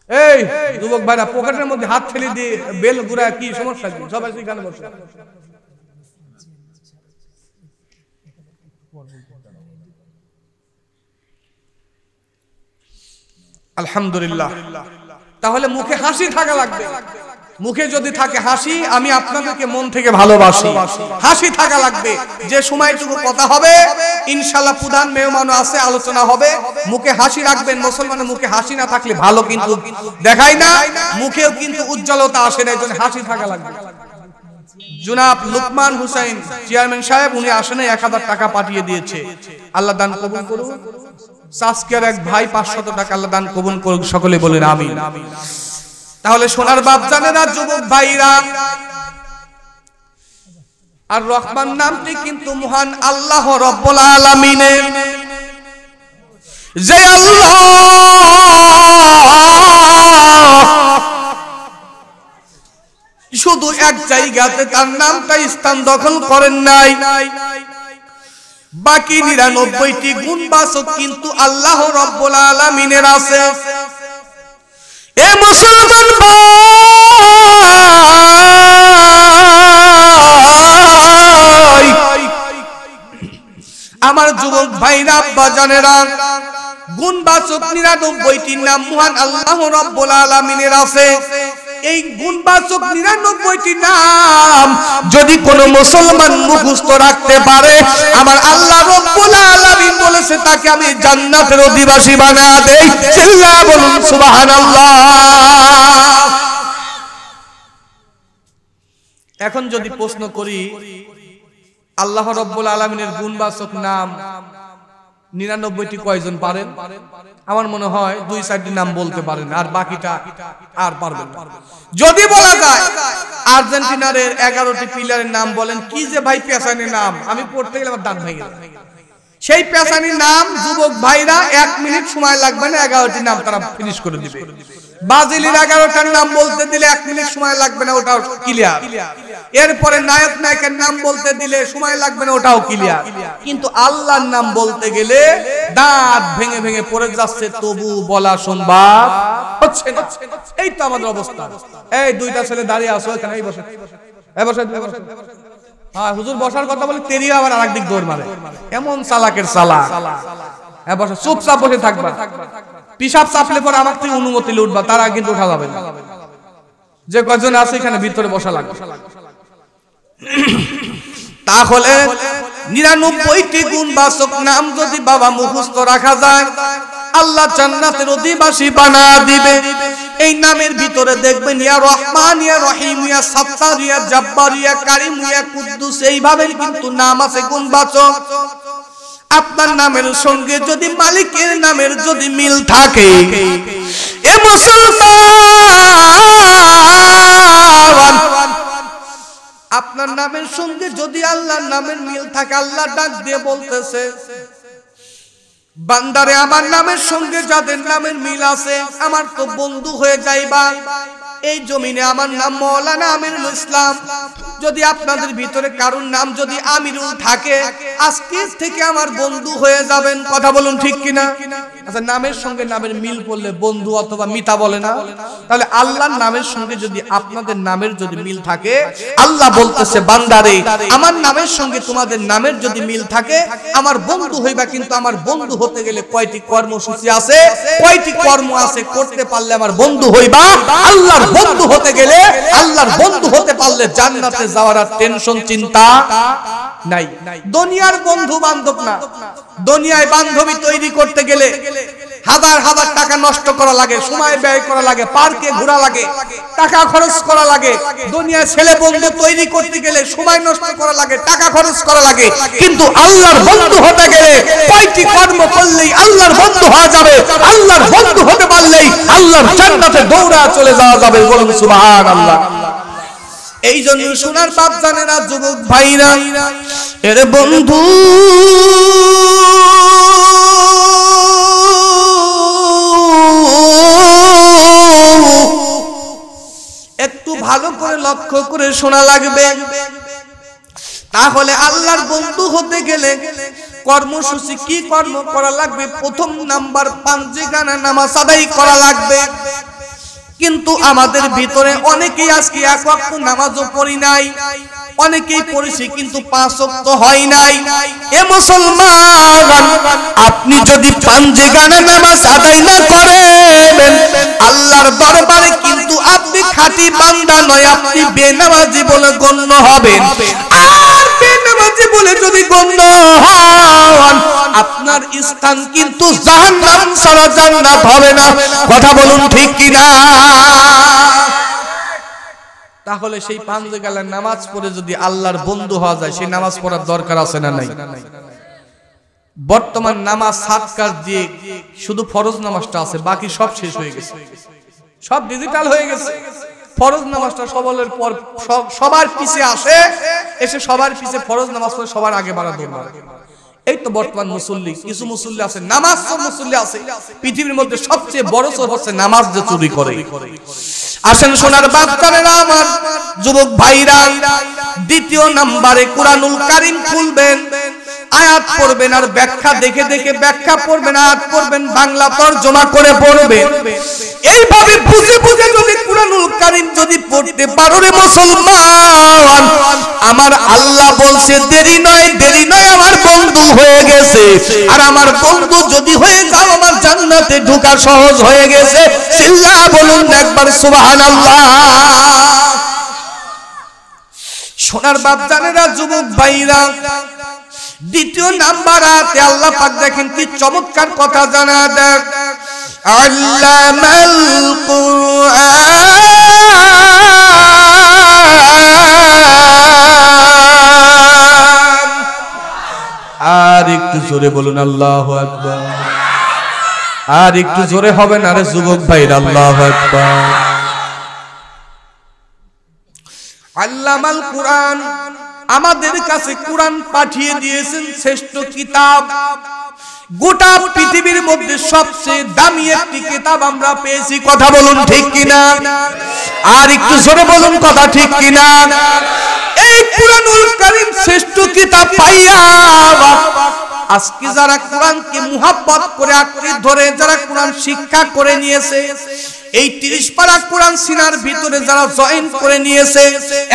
এই যুবক ভাইরা, পকেটের মধ্যে হাত ঠেলে দিয়ে বেল ঘুরা কি সমস্যা কি? সবাই সেখানে বসে। আলহামদুলিল্লাহ। তাহলে মুখে হাসি থাকা লাগবে। মুখে যদি থাকে হাসি, আমি আপনাদেরকে মন থেকে ভালোবাসি, হাসি থাকা লাগবে। যে সময়টুকু কথা হবে ইনশাআল্লাহ প্রধান মেহমানও আছে, আলোচনা হবে, মুখে হাসি রাখবেন। মুসলমানের মুখে হাসি না থাকলে ভালো কিন্তু দেখায় না, মুখেও কিন্তু উজ্জ্বলতা আসে না। এজন্য হাসি থাকা লাগবে। জনাব লুকমান হুসাইন চেয়ারম্যান সাহেব, উনি আসেন 1000 টাকা পাঠিয়ে দিয়েছে। আল্লাহ দান কবুল করুন। সাসকিয়ার এক ভাই 500 টাকা, আল্লাহ দান কবুল করুন। সকলে বলেন আমিন। তাহলে সোনার বাপ জানেরা, যুবক ভাইরা, আর রহমান নামটি কিন্তু মহান আল্লাহ রাব্বুল আলামিনের। যে আল্লাহ শুধু এক জায়গাতে তার নামটা স্থান দখল করেন নাই, বাকি 99টি গুণবাচক কিন্তু আল্লাহ রাব্বুল আলামিনের আছে। এ মুসলমান ভাই, আমার যুবক ভাইরা, আব্বা জানেরা, গুণবাচক 99টির নাম মহান আল্লাহ রাব্বুল আলামিনের আছে। এই গুণবাচক 99টি নাম যদি কোন মুসলমান মুখস্থ রাখতে পারে, আমার আল্লাহ রাব্বুল আলামিন বলেছে তাকে আমি জান্নাতের অধিবাসী বানায়া দেই। চিল্লায়া বলুন সুবহানাল্লাহ। এখন যদি প্রশ্ন করি, আল্লাহ রাব্বুল আলামিনের গুণবাচক নাম 99টি কয়জন পারেন? আমার মনে হয় 2-4টি নাম বলতে পারেন, আর বাকিটা আর পারবেন না। যদি বলা যায় আর্জেন্টিনার 11টি প্লেয়ারের নাম বলেন, কি যে ভাই পেছানির নাম, আমি পড়তে গেলে আমার দাঁত ভেঙে যায়। সেই পেছানির নাম যুবক ভাইরা 1 মিনিট সময় লাগবে না, 11টি নাম তারা ফিনিশ করে দিবে। ব্রাজিলের 11টার নাম বলতে দিলে 1 মিনিট সময় লাগবে না, ওটাও ক্লিয়ার। এরপরে নায়ক নায়িকার নাম বলতে দিলে সময় লাগবে না, ওটাও ক্লিয়ার। কিন্তু আল্লাহর নাম বলতে গেলে দাঁত ভেঙে ভেঙে পড়ে যাচ্ছে, তবু বলা সম্ভব হচ্ছে না। এই তো আমাদের অবস্থা। এই দুইটা ছেলে দাঁড়িয়ে আছো এখানে, এই বসে, এই বসে, হ্যাঁ হুজুর বসার কথা বলে তেরিয়া আবার আরেক দিক দৌড় মারে, এমন চালাকের চালা। হ্যাঁ বসে, চুপচাপ বসে থাকবা। পিশাব চাপলে পরে আমার থেকে অনুমতি লুটবা, তারা কিন্তু ওঠা যাবে না। যে কজন আছে এখানে ভিতরে বসা লাগবে। তাহলে 99টি গুণবাচক নাম যদি বাবা মুখস্থ রাখা যায়, আল্লাহ জান্নাতের অধিবাসী বানায়া দিবে। এই নামের ভিতরে দেখবেন ইয়া রহমান, ইয়া রহিম, ইয়া সাত্তার, ইয়া জাব্বার, ইয়া কারীম, ইয়া কুদ্দুস, এইভাবে কিন্তু নাম আছে গুণবাচক। আপনার নামের সঙ্গে যদি মালিকের নামের যদি মিল থাকে, এ মুসলমান, আপনার নামের সঙ্গে যদি আল্লাহর নামের মিল থাকে, আল্লাহ ডাক দিয়ে বলতেছে, বান্দারে আমার নামের সঙ্গে যাদের নামের মিল আছে আমার তো বন্ধু হয়ে যাইবা। এই জমিনে আমার নাম মাওলানা আমিরুল ইসলাম। যদি আপনাদের ভিতরে কারোর নাম যদি আমিরুল থাকে, আজকে থেকে আমার বন্ধু হয়ে যাবেন। কথা বলুন ঠিক কিনা? আচ্ছা, নামের সঙ্গে নামের মিল করলে বন্ধু অথবা মিতা বলে না? তাহলে আল্লাহর নামের সঙ্গে যদি আপনাদের নামের যদি মিল থাকে, আল্লাহ বলতেছে বান্দারে আমার নামের সঙ্গে তোমাদের নামের যদি মিল থাকে আমার বন্ধু হইবা। কিন্তু আমার বন্ধু হতে গেলে কয়টি কর্মসূচি আছে, কয়টি কর্ম আছে, করতে পারলে আমার বন্ধু হইবা। আল্লাহর বন্ধু হতে গেলে, আল্লাহর বন্ধু হতে পারলে জান্নাতে যাওয়ার আর টেনশন চিন্তা নাই। দুনিয়ার বন্ধু বান্ধব না, দুনিয়ায় বান্ধবী তৈরি করতে গেলে হাজার হাজার টাকা নষ্ট করা লাগে, সময় ব্যয় করা লাগে, পার্কে ঘোরা লাগে, টাকা খরচ করা লাগে। দুনিয়ায় ছেলে বন্ধু তৈরি করতে গেলে সময় নষ্ট করা লাগে, টাকা খরচ করা লাগে। কিন্তু আল্লাহর বন্ধু হতে গেলে কয়টি কর্ম করলেই আল্লাহর বন্ধু হওয়া যাবে। আল্লাহর বন্ধু হতে পারলেই আল্লাহর জান্নাতে দৌড়া চলে যাওয়া যাবে। বলুন সুবহানাল্লাহ। এই জন্য সোনার বাপ জানেরা, যুবক ভাইরা, এর বন্ধু একটু ভালো করে লক্ষ্য করে শোনা লাগবে। তাহলে আল্লাহর বন্ধু হতে গেলে কর্মসূচি কি কর্ম করা লাগবে? প্রথম নাম্বার, পাঁচগানা নামাজ আদায় করা লাগবে। কিন্তু আমাদের ভিতরে অনেকেই আজকে এক ওয়াক্ত নামাজও পড়ি নাই, অনেকেই পড়েছি কিন্তু 5 ওয়াক্ত হয় নাই। এ মুসলমান, আপনি যদি পাঁচগানা নামাজ আদায় না করেন আল্লাহর দরবারে কিন্তু আপনি খাঁটি বান্দা নয়, আপনি বেনামাজি বলে গণ্য হবেন। আর বেনামাজি বলে যদি গণ্য হন, আপনার স্থান কিন্তু জাহান্নাম ছাড়া জান্নাত হবে না। কথা বলুন ঠিক কিনা? তাহলে সেই পাঁচগালা নামাজ পড়ে যদি আল্লাহর বন্ধু হওয়া যায়, সেই নামাজ পড়ার দরকার আছে না নাই? বর্তমান নামাজ সাতকার দিয়ে শুধু ফরজ নামাজটা আছে, বাকি সব শেষ হয়ে গেছে, সব ডিজিটাল হয়ে গেছে। ফরজ নামাজটা সবলের পর সবার পিছে আসে, এসে সবার পিছে ফরজ নামাজ পড়ে সবার আগে বাড়া দৌড়। এই তো বর্তমান মুসল্লি। কিছু মুসল্লি আছে, নামাজ সব মুসল্লি আছে, পৃথিবীর মধ্যে সবচেয়ে বড় চোর হচ্ছে নামাজ যে চুরি করে। আসেন সোনার বাচ্চারা আমার, যুবক ভাইরা, দ্বিতীয় নম্বরে কুরআনুল কারীম খুলবেন, আয়াত পড়বেন আর ব্যাখ্যা দেখে দেখে ব্যাখ্যা পড়বেন, আয়াত পড়বেন, বাংলা তরজমা করে পড়বেন। এইভাবে বুঝে বুঝে যদি কুরআনুল কারীম যদি পড়তে পারো রে মুসলমান, আমার আল্লাহ বলছে দেরি নয়, দেরি নয়, আমার বন্ধু হয়ে গেছে। আর আমার বন্ধু যদি হয়ে যাও, আমার জান্নাতে ঢোকা সহজ হয়ে গেছে। চিল্লা বলুন একবার সুবহানাল্লাহ। সোনার বাপ জানেরা, যুবক ভাইরা, দ্বিতীয় নাম্বার আয়াতে আল্লাহ পাক দেখেন কি চমৎকার কথা জানা দেন। আল্লামাল কুরআন, একটু জোরে বলুন আল্লাহু আকবার। আর একটু জোরে হবে না রে যুবক ভাইরা, আল্লাহু আকবার। আল্লামাল কুরআন, আমাদের কাছে কুরআন পাঠিয়ে দিয়েছেন শ্রেষ্ঠ কিতাব। গোটা পৃথিবীর মধ্যে সবচেয়ে দামি একটি কিতাব আমরা পেয়েছি, কথা বলুন ঠিক কিনা? আর একটু জোরে বলুন কথা ঠিক কিনা? এই কুরআনুল কারীম শ্রেষ্ঠ কিতাব পাইয়া আজকে যারা কোরআনকে মুহাব্বত করে আঁকড়ে ধরে, যারা কোরআন শিক্ষা করে নিয়েছে, এই 30 পারা কোরআন সিনার ভিতরে যারা জয়েন করে নিয়েছে,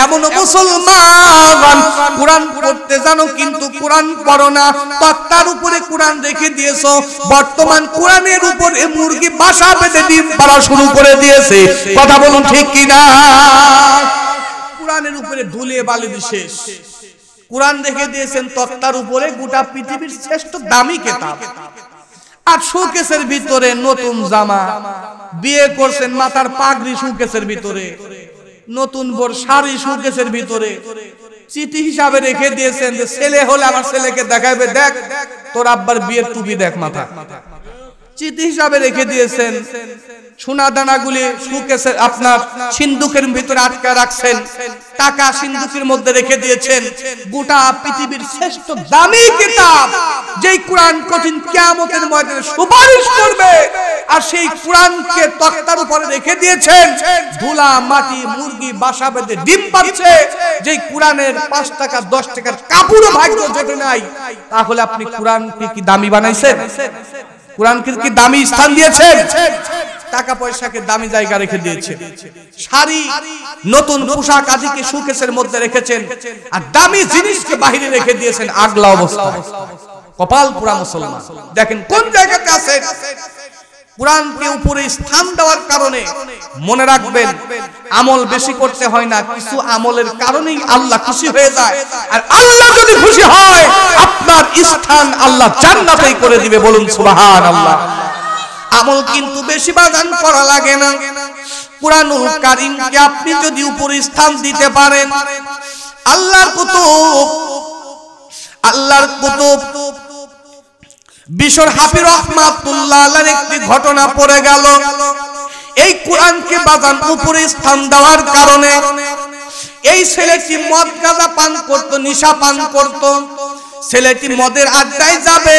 এমন মুসলমান কোরআন পড়তে জানো কিন্তু কোরআন পড়ো না, তক্তার উপরে কোরআন রেখে দিয়েছো। বর্তমান কোরআনের উপরে মুরগি বাসা বেঁধে ডিম পাড়া শুরু করে দিয়েছে, কথা বলুন ঠিক কিনা? কোরআনের উপরে ধুলে বালি শেষ, কোরআন রেখে দিয়েছেন তক্তার উপরে, গোটা পৃথিবীর শ্রেষ্ঠ দামি কিতাব। আর শোকেসের ভিতরে নতুন জামা, বিয়ে করছেন মাথার পাগড়ি শোকেসের ভিতরে, নতুন বোর শাড়ি শোকেসের ভিতরে, চিঠি হিসাবে রেখে দিয়েছেন যে ছেলে হলে আমার ছেলেকে দেখাবে, দেখ তোর আব্বার বিয়ের টুপি দেখ মাথা, চিঠি হিসাবে রেখে দিয়েছেন। সোনা দানাগুলি শোকেসে আপনার সিন্ধুকের ভিতরে আটকে রাখছেন, টাকা সিন্ধুকের মধ্যে রেখে দিয়েছেন। গোটা পৃথিবীর শ্রেষ্ঠ দামি কিতাব, যেই কোরআন কঠিন কিয়ামতের ময়দানে সুপারিশ করবে, আর সেই কোরআনকে তক্তার উপরে রেখে দিয়েছেন। ধুলা মাটি মুরগি বাসা বেঁধে ডিম পাচ্ছে, যেই কোরআনের 5 টাকা 10 টাকার কাপড়ও ভাগ্য জোটে নাই, তাহলে আপনি কোরআনকে কি দামি বানাইছেন? কোরআনকে কি দামি স্থান দিয়েছেন? টাকা পয়সাকে দামি জায়গা রেখে দিয়েছেন, শাড়ি নতুন পোশাক আদিকে শোকেসের মধ্যে রেখেছেন, আর দামি জিনিসকে বাহিরে রেখে দিয়েছেন আগলা অবস্থায়। কপাল পুরা মুসলমান, দেখেন কোন জায়গাতে আছেন। কোরআনকে উপরে স্থান দেওয়ার কারণে মনে রাখবেন, আমল বেশি করতে হয় না, কিছু আমলের কারণেই আল্লাহ খুশি হয়ে যায়। আর আল্লাহ যদি খুশি হয়, আপনার স্থান আল্লাহ জান্নাতেই করে দিবে, বলুন সুবহানাল্লাহ। আমল কিন্তু বেশি বাগান করা লাগে না। কুরআনুল কারীমকে আপনি যদি উপরে স্থান দিতে পারেন, আল্লাহর কুতুব বিশর হাফি রহমাতুল্লাহ আলাইহির একটি ঘটনা পড়ে গেল। এই কোরআনকে বাগান উপরে স্থান দেওয়ার কারণে এই ছেলেটি মদ গাঁজা পান করত, নিশা পান করত। ছেলেটি মদের আড্ডায় যাবে,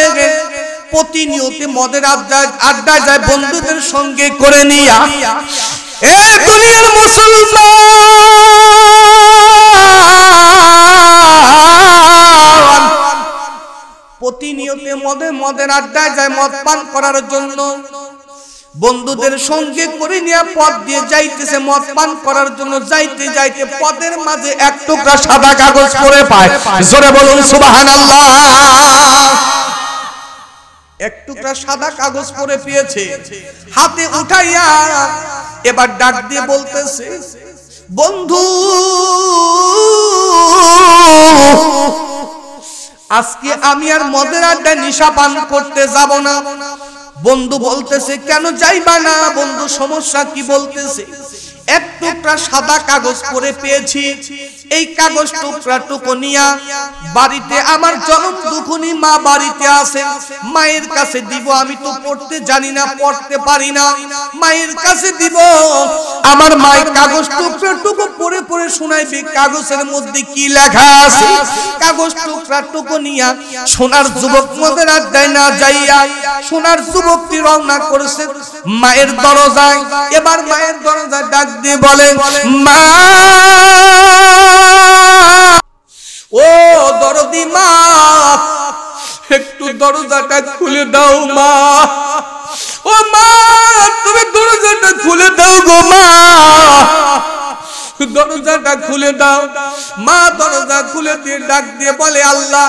প্রতিনিয়ত মদের আড্ডায় যায় বন্ধুদের সঙ্গে করে নিয়া। এ দুনিয়ার মুসলমান প্রতিনিয়ত মদের আড্ডায় যায় মদ পান করার জন্য, বন্ধুদের সঙ্গে করে নিয়ে পথ দিয়ে যাইতেছে মদ পান করার জন্য। যাইতে যাইতে পথের মাঝে এক টুকরা সাদা কাগজ পড়ে পায়, জোরে বলুন সুবহানাল্লাহ। এক টুকরা সাদা কাগজ পড়ে পেয়েছে, হাতে উঠাইয়া এবার ডাক দিয়ে বলতেছে, বন্ধু আজকে আমি আর মদের আড্ডায় নিশা পান করতে যাব না। বন্ধু বলতেছে, কেন যাইবা না? বন্ধু সমস্যা কি? বলতেছে, এক টুকরা সাদা কাগজ পড়ে পেয়েছি, এই কাগজ টুকরাটুকু নিয়া বাড়িতে আমার জনম দুঃখিনী মা বাড়িতে আছে, মায়ের কাছে দিব। আমি তো পড়তে জানি না, পড়তে পারি না, মায়ের কাছে দিব। আমার মায়ের কাগজ টুকরাটুকু পড়ে পড়ে শোনাইবে কাগজের মধ্যে কি লেখা আছে। কাগজ টুকরাটুকু নিয়া সোনার যুবক মদের আড্ডায় না যাইয়া সোনার যুবকটি রওনা করেছে মায়ের দরজায়। এবার মায়ের দরজায় ডাক দিয়ে বলে, মা ও দরদি মা, একটু দরজাটা খুলে দাও মা। ও মা, তুমি দরজাটা খুলে দাও গো মা, দরজাটা খুলে দাও। মা দরজা খুলে দিয়ে ডাক দিয়ে বলে, আল্লাহ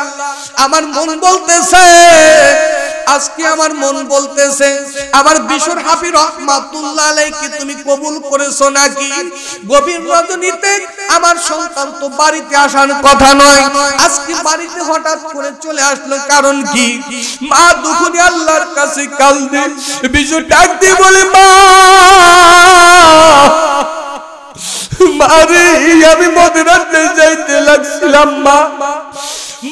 আমার মন বলতেছে, আজকে আমার মন বলতেছে আমার বিশর হাফি রহমাতুল্লাহ আলাইহি তুমি কবুল করেছো নাকি? গভীর রজনীতে আমার সন্তান তো বাড়িতে আসার কথা নয়, আজকে বাড়িতে হঠাৎ করে চলে আসলো, কারণ কি? মা দুঃখিনী আল্লাহর কাছে কাঁদে, বিশর ডাক দিয়ে বলে, মা মারে আমি মদের আড্ডায় যাইতে লাগছিলাম মা,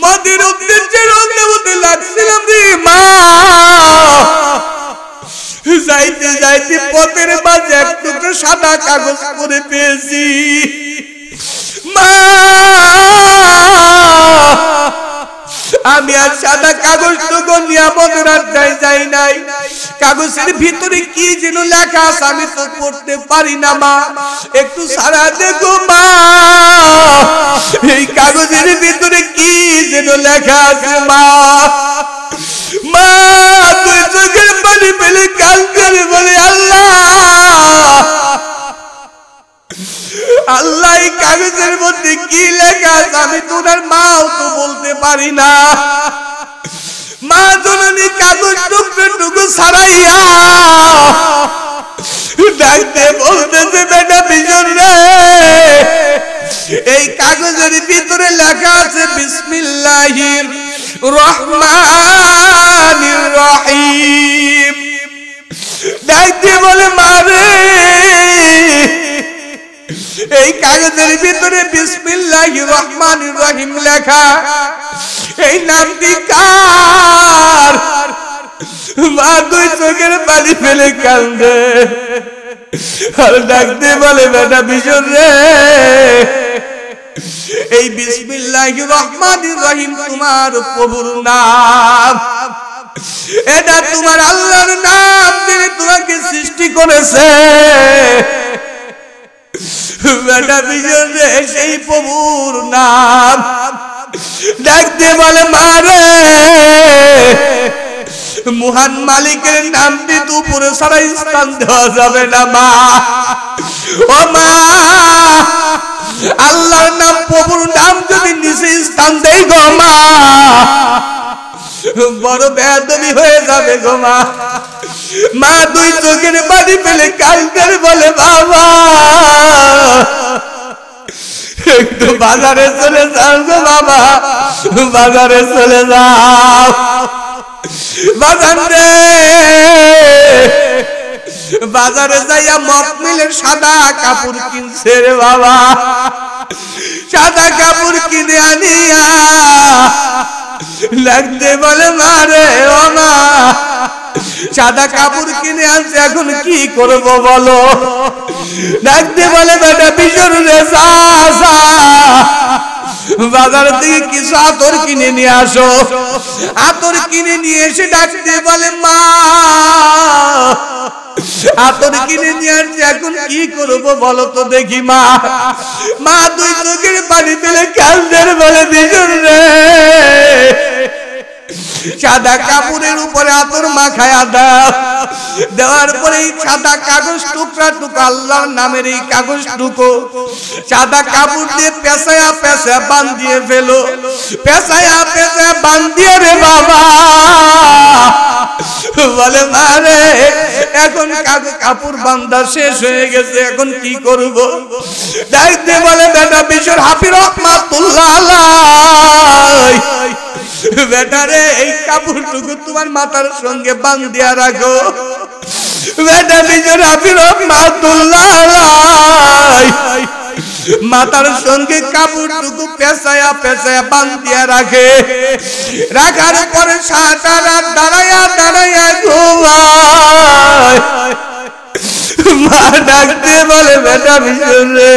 মদের উদ্দেশ্যে রওনা হতে লাগছিলাম যাইতে যাইতে পথের মাঝে এক টুকরো সাদা কাগজ পড়ে পেয়েছি। মা আমি আর সাদা কাগজটুকু নিয়ে আমাদের আড্ডায় যাই নাই। কাগজের ভিতরে কি যেন লেখা আছে আমি তো পড়তে পারি না মা, একটু সারা দেখো মা, এই কাগজের ভিতরে কি যেন লেখা আছে মা। মা তুই চোখের পানি ফেলে কাঁদতে বলে আল্লাহ আল্লাহ এই কাগজের মধ্যে কি লেখা আছে আমি তো ওনার মাও তো বলতে পারি না। মা জননী কাগজ টুকরো ছাড়াইয়া ডাকতে বলতেছে বেটা বিজন রে, এই কাগজের ভিতরে লেখা আছে বিসমিল্লাহির রহমানির রহিম। ডাকতে বলে মা রে, এই কাগজের ভিতরে বিসমিল্লাহির রহমানির রহিম লেখা, এই নামটি কার? মা দুই চোখের পানি ফেলে কান্দে আর ডাকতে বলে বেটা বিজন রে, এই বিসমিল্লাহির রহমানির রহিম তোমার প্রভুর নাম, এটা তোমার আল্লাহর নাম, যিনি তোমাকে সৃষ্টি করেছে। বেটা বিজন রে, সেই প্রভুর নাম। ডাকতে বলে মা রে, মহান মালিকের নামটি তো উপরে ছাড়াই স্থান দেওয়া যাবে না মা। ও মা, আল্লাহর নাম প্রভুর নাম যদি নিচে স্থান দেই গো মা, বড় বেয়াদবি হয়ে যাবে গো মা। মা দুই চোখের পানি ফেলে কাঁদতে বলে বাবা একটু বাজারে চলে যাও গো বাবা, বাজারে চলে যাও। বাজারে বাজারে যাইয়া মকমিলের সাদা কাপড় কিনছে রে বাবা। সাদা কাপড় কিনে আনিয়া লাগতে বলে মা রে, ও মা সাদা কাপড় কিনে আনছে, এখন কি করবো বলো? ডাকতে বলে বেটা বিজন রে, বাজার থেকে কিছু আতর কিনে নিয়ে আসো। আতর কিনে নিয়ে এসে ডাকতে বলে মা, আতর কিনে নিয়ে আসছে, এখন কি করবো বলো তো দেখি মা। মা দুই চোখের পানি ফেলে কাঁদতে বলে বিজন রে, সাদা কাপড়ের উপরে আতর মাখায়া দাও। দেওয়ার পরে এই সাদা কাগজ টুকরা টুকরা আল্লাহর নামের এই কাগজ টুকো সাদা কাপড় দিয়ে পেঁচায়া পেঁচায়া বান্ধিয়ে ফেলো। পেঁচায়া পেঁচায়া বান্ধিয়ে রে বাবা বলে মা রে, এখন কাপড় বান্ধা শেষ হয়ে গেছে, এখন কি করব? ডাকতে বলে বেটা বিশ্বর হাফিজ রহমাতুল্লাহ আলাইহি, বেটারে এই কাপড়টুকু তোমার মাথার সঙ্গে বাঁধিয়া রাখো। বেটা বিশ্বর হাফিজ রহমাতুল্লাহ আলাইহি মাথার সঙ্গে কাপড়টুকু পেঁচায়া পেঁচায়া বাঁধিয়া রাখে। রাখার পরে সারা রাত দাঁড়াইয়া দাঁড়াইয়া ঘুমায়। মা ডাকতে বলে বেটা বিশ্বর রে,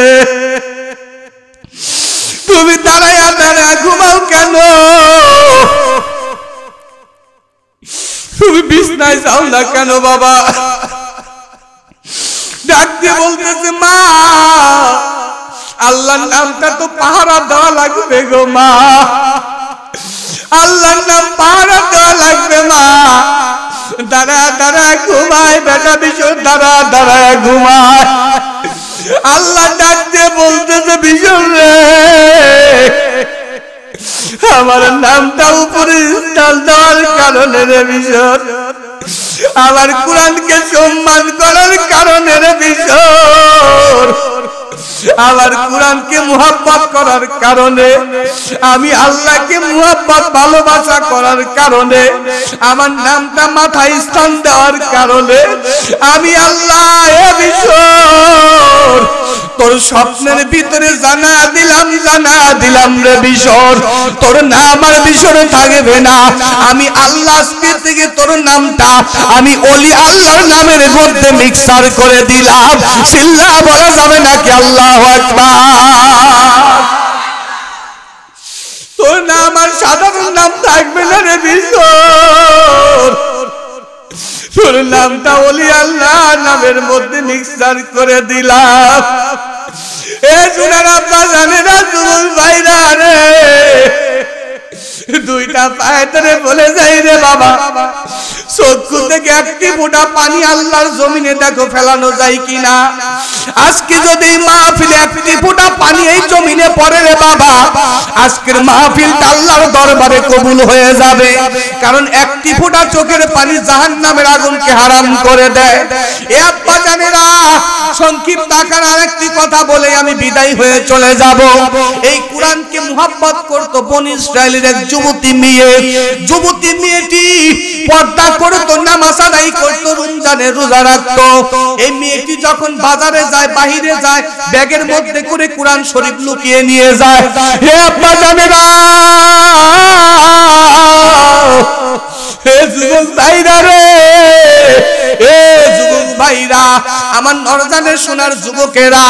তুমি দাঁড়াইয়া দাঁড়াইয়া ঘুমাও কেন? তুমি বিছনায় যাও না কেন বাবা? ডাকতে বলতেছে মা, আল্লাহর নামটা তো পাহারা দেওয়া লাগবে গো মা, আল্লাহর নাম পাহারা দেওয়া লাগবে মা। দাঁড়া দাঁড়া ঘুমায় বেটা বিশ্বর, দাঁড়া দাঁড়া ঘুমায়। আল্লাহ ডাকতে বলতেছে বিশ্বর রে, আমার নামটা উপরে স্থান দেওয়ার কারণে রে বিশ্বর, আমার কোরআনকে সম্মান করার কারণে রে বিশ্বর, আমার কোরআনকে মুহাব্বত করার কারণে, আমি আল্লাহকে মুহাব্বত ভালোবাসা করার কারণে, আমার নামটা মাথায় স্থান দেওয়ার কারণে আমি আল্লাহ এ বিশ্বর তোর স্বপ্নের ভিতরে জানা দিলাম রে বিশর, তোর নাম আর বিশর থাকবে না। আমি আল্লাহ আজকে থেকে তোর নামটা আমি ওলি আল্লাহর নামের মধ্যে মিক্সার করে দিলাম। সিল্লা বলা যাবে নাকি? আল্লাহু আকবার। তোর নাম আর সাধারণ নাম থাকবে না রে বিশর, তোর নামটা ওলি আল্লাহ নামের মধ্যে মিক্সার করে দিলাম। এ সুনার আব্বা জানে না যুবক ভাইরা রে, দুইটা পায়ে ধরে বলে যাই রে বাবা, চক্ষু থেকে একটি ফোঁটা পানি আল্লাহর জমিনে দেখো ফেলানো যায় কিনা। আজকে যদি মাহফিলে একটি ফোঁটা পানি এই জমিনে পড়ে রে বাবা, আজকের মাহফিলটা আল্লাহর দরবারে কবুল হয়ে যাবে। কারণ একটি ফোঁটা চোখের পানি জাহান্নামের আগুনকে হারাম করে দেয়। এ আব্বা জানেরা, সংক্ষিপ্ত আকারে আরেকটি কথা বলে আমি বিদায় হয়ে চলে যাব। এই কোরআনকে মুহাব্বত করত বনি ইসরাইলের এক যুবতী মেয়েটি পর্দা করতো, নামাজ আদায় করতো, রমজানের রোজা রাখতো। এই মেয়েটি যখন বাজারে যায়, বাহিরে যায়, ব্যাগের মধ্যে করে কোরআন শরীফ লুকিয়ে নিয়ে যায়। হে আব্বা জানেরা, হে যুবক ভাইরা রে, হে যুবক ভাইরা, আমার নরজানের সোনার যুবকেরা,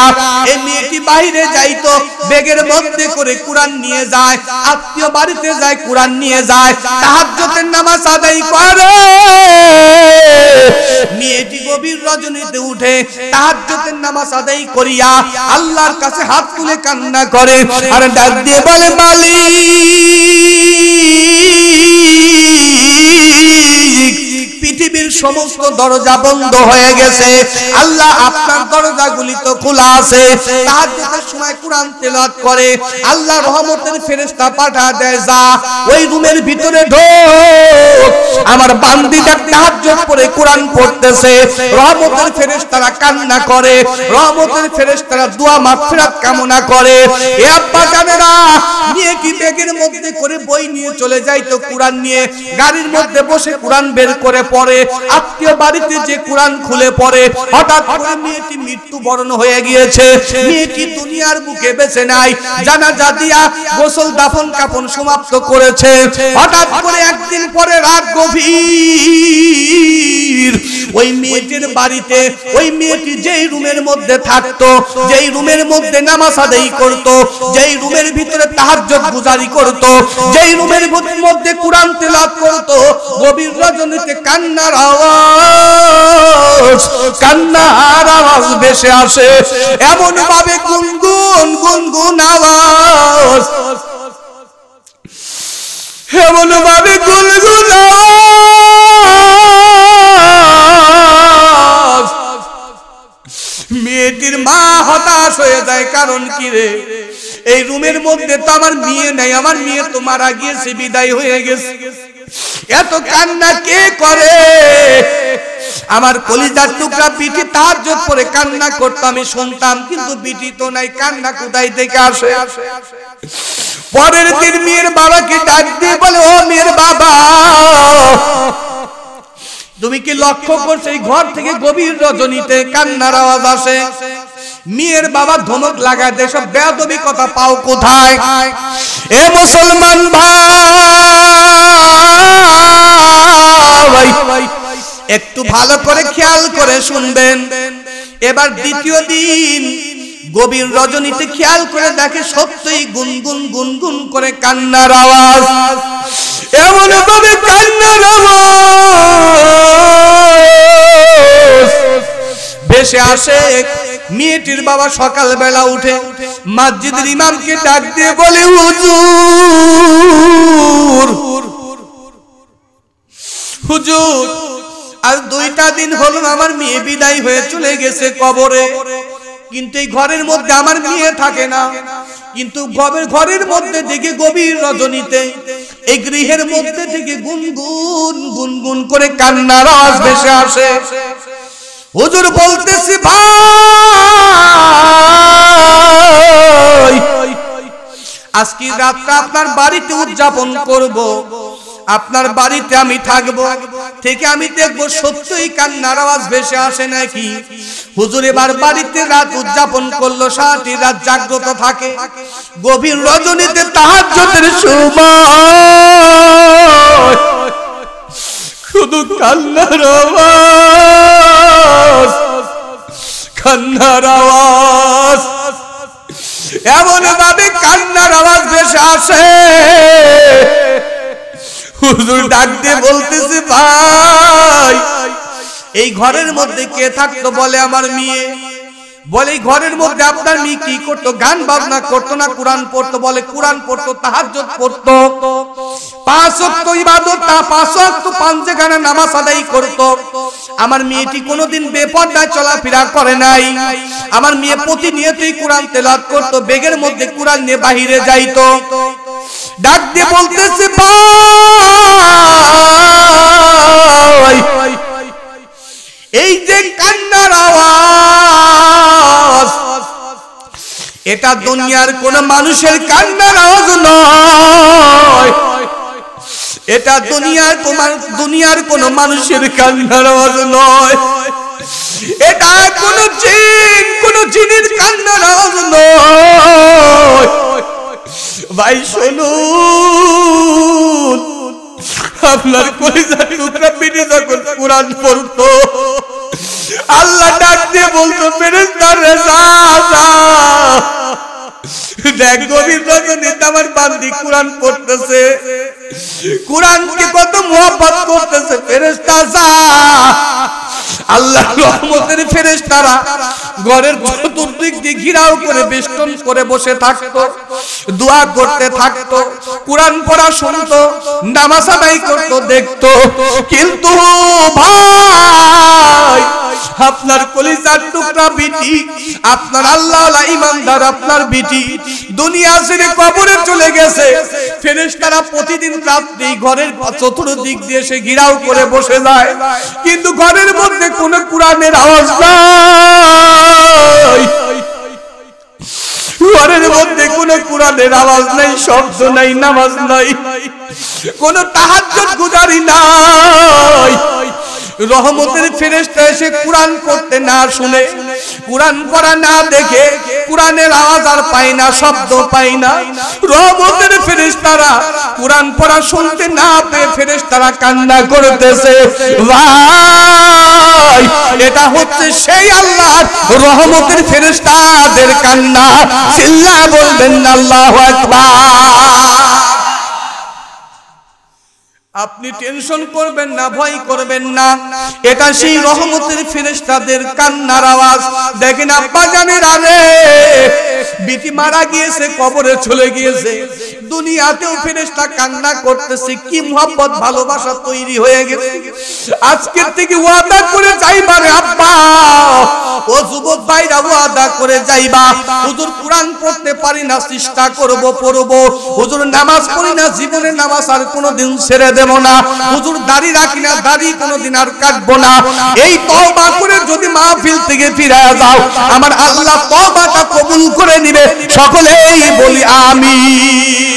এই মেয়েটি বাইরে যাইতো, ব্যাগের মধ্যে করে কোরআন নিয়ে যায়, আত্মীয় বাড়িতে যায়, কোরআন নিয়ে যায়, তাহাজ্জুদের নামাজ আদায় করে। মেয়েটি গভীর রজনীতে উঠে তাহাজ্জুদের নামাজ আদায় করিয়া আল্লাহর কাছে হাত তুলে কান্না করে আর ডাক দিয়ে বলে, মালিক, পৃথিবীর সমস্ত দরজা বন্ধ হয়ে গেছে, আল্লাহ আপনার দরজাগুলি তো খোলা আছে। তাহাজ্জুদের সময় কোরআন তেলাওয়াত করে, আল্লাহ রহমতের ফেরেশতা পাঠা দেয়, যা ওই রুমের ভিতরে ঢোক, আমার বান্দীটা তাহাজ্জুদ পড়ে কোরআন পড়তেছে। রহমতের ফেরেশতারা কান্না করে, রহমতের ফেরেশতারা দোয়া মাগফিরাত কামনা করে। এ আব্বা জানেরা, নিয়ে কি ব্যাগের মধ্যে করে বই নিয়ে চলে যাইতো, কোরআন নিয়ে গাড়ির মধ্যে বসে কোরআন বের করে পড়ে, আত্মীয় বাড়িতে যে কোরআন খুলে পড়ে। হঠাৎ করে মেয়েটি মৃত্যুবরণ হয়ে গিয়েছে, মেয়েটি দুনিয়ার বুকে বেঁচে নাই, জানাজা দিয়া গোসল দাফন কাফন সমাপ্ত করেছে। হঠাৎ করে একদিন পরে রাত গভীর, ওই মেয়েটির বাড়িতে, ওই মেয়েটি যেই রুমের মধ্যে থাকতো, যেই রুমের মধ্যে নামাজ আদায় করতো, যেই রুমের ভিতরে তাহাজ্জুদ গুজারি করতো, যেই রুমের মধ্যে কোরআন তেলাওয়াত করতো, গভীর রজনীতে কান্নার আওয়াজ ভেসে আসে, এমন ভাবে গুনগুন গুনগুন আওয়াজ, এমন ভাবে গুনগুন আওয়াজ। মেয়েটির মা হতাশ হয়ে যায়, কারণ কি রে, এই রুমের মধ্যে তো আমার মেয়ে নাই, আমার মেয়ে তো মারা গিয়েছে, বিদায় হয়ে গেছে, এত কান্না কে করে? আমার কলিজার টুকরা বিটি তাহাজ্জুদ পড়ে কান্না করতো, আমি শুনতাম, কিন্তু বিটি তো নাই, কান্না কোথায় থেকে আসে? পরের দিন মেয়ের বাবাকে ডাক দিয়ে বলে, ও মেয়ের বাবা, তুমি কি লক্ষ্য করছো এই ঘর থেকে গভীর রজনীতে কান্নার আওয়াজ আসে? মেয়ের বাবা ধমক লাগায়, দেশব বেয়াদবি কথা পাও কোথায়? এ মুসলমান ভাই, একটু ভালো করে খেয়াল করে শুনবেন। এবার দ্বিতীয় দিন গভীর রজনীতে খেয়াল করে দেখে সত্যই গুনগুন গুনগুন করে কান্নার আওয়াজ, এমন ভাবে কান্নার আওয়াজ ভেসে আসে। মেয়েটির বাবা সকালবেলা উঠে মসজিদের ইমামকে ডাক দিয়ে বলে, হুজুর, আজ 2টা দিন হলো আমার মেয়ে বিদায় হয়ে চলে গেছে কবরে, কিন্তু এই ঘরের মধ্যে আমার মেয়ে থাকে না, কিন্তু ঘরের মধ্যে থেকে গভীর রজনীতে এই গৃহের মধ্যে থেকে গুনগুন গুনগুন করে কান্নার আওয়াজ ভেসে আসে। হুজুর বলতেছি, ভাই, আজকে রাতটা আপনার বাড়িতে উদযাপন করব, আপনার বাড়িতে আমি থাকবো, থেকে আমি দেখবো সত্যই কান্নার আওয়াজ ভেসে আসে নাকি। হুজুর এবার বাড়িতে রাত উদযাপন করলো, সারাটি রাত জাগ্রত থাকে। গভীর রজনীতে তাহাজ্জুদের সময় শুধু কান্নার আওয়াজ, কান্নার আওয়াজ, এমন ভাবে কান্নার আওয়াজ ভেসে আসে। হুজুর ডাক দিয়ে বলতেছে, ভাই এই ঘরের মধ্যে কে থাকতো? বলে আমার মেয়ে। বলে এই ঘরের মধ্যে আপনার মেয়ে কি করতো? গান বাজনা করতো না কোরআন পড়তো? বলে কোরআন পড়তো, তাহাজ্জুদ পড়তো, 5 ওয়াক্ত ইবাদত, 5 ওয়াক্ত পাঁচগানা নামাজ আদায় করতো। আমার মেয়েটি কোনোদিন বেপরদায় চলাফেরা করে নাই। আমার মেয়ে প্রতিনিয়তই কোরআন তেলাওয়াত করতো, বেগের মধ্যে কোরআন নিয়ে বাহিরে যাইতো। ডাক দিয়ে বলতেছে, ভাই এই যে কান্নার আওয়াজ, এটা দুনিয়ার কোন মানুষের কান্নার আওয়াজ নয়, এটা দুনিয়ার কোন মানুষের কান্নার আওয়াজ নয়, এটা কোন জিনের কান্নার আওয়াজ নয়। ভাই শুনুন, আপনার কলিজার টুকরা পিঠে যখন কোরআন পড়তো, আল্লাহ ডাক দিয়ে বলতো, ফেরেশতা রে যা যা, দেখ গভীর রজনীতে আমার বান্দি কোরআন পড়তেছে, কোরআনকে কত মোহাব্বত করতেছে, ফেরেশতা যা। আল্লাহর রহমতের ফেরেশতারা ঘরের চতুর্দিক দিয়ে ঘিরাও করে বেষ্টন করে বসে থাকতো, দোয়া করতে থাকতো, কোরআন পড়া শুনতো, নামাজ আদায় করতো, দেখতো। কিন্তু ভাই আপনার কলিজার টুকরা বিটি, আপনার আল্লাহওয়ালা ইমানদার আপনার বিটি দুনিয়া ছেড়ে কবরে চলে গেছে। ফেরেশতারা প্রতিদিন রাত্রি ঘরের চতুর্দিক দিয়ে এসে ঘিরাও করে বসে যায়, কিন্তু ঘরের মধ্যে কোনো কোরআনের আওয়াজ নাই, ঘরের মধ্যে কোনো কোরআনের আওয়াজ নাই, শব্দ নাই, নামাজ নাই, কোনো তাহাজ্জুদ গুজারি নাই। রহমতের ফেরেশতা এসে কোরআন পড়তে না শুনে, কোরআন পড়া না দেখে, কোরআনের আওয়াজ আর পায় না, শব্দ পায় না। রহমতের ফেরেশতারা কোরআন পড়া শুনতে না পেয়ে ফেরেশতারা কান্না করতেছে। ভাই এটা হচ্ছে সেই আল্লাহর রহমতের ফেরেশতাদের কান্না। চিল্লা বলবেন আল্লাহু আকবার। আপনি টেনশন করবেন না, ভয় করবেন না, এটা সেই রহমতের ফেরেশতাদের কান্নার আওয়াজ। দেখেন আব্বা জানের আরে বিটি মারা গিয়েছে, কবরে চলে গিয়েছে, দুনিয়াতেও ফেরেশতা কান্না করতেছে। কি মোহাব্বত ভালোবাসা তৈরি হয়ে গেছে। আজকের থেকে ওয়াদা করে যাইবা রে আব্বা, ও যুবক ভাইরা ওয়াদা করে যাইবা, হুজুর কোরআন পড়তে পারি না, চেষ্টা করব পড়ব, হুজুর নামাজ পড়ি না, জীবনে নামাজ আর কোনোদিন ছেড়ে দেব না, হুজুর দাড়ি রাখি না, দাড়ি কোনোদিন আর কাটবো না। এই তওবা করে যদি মাহফিল থেকে ফিরে যাও, আমার আল্লাহ তওবাটা কবুল করে নিবে। সকলেই বলি আমিন।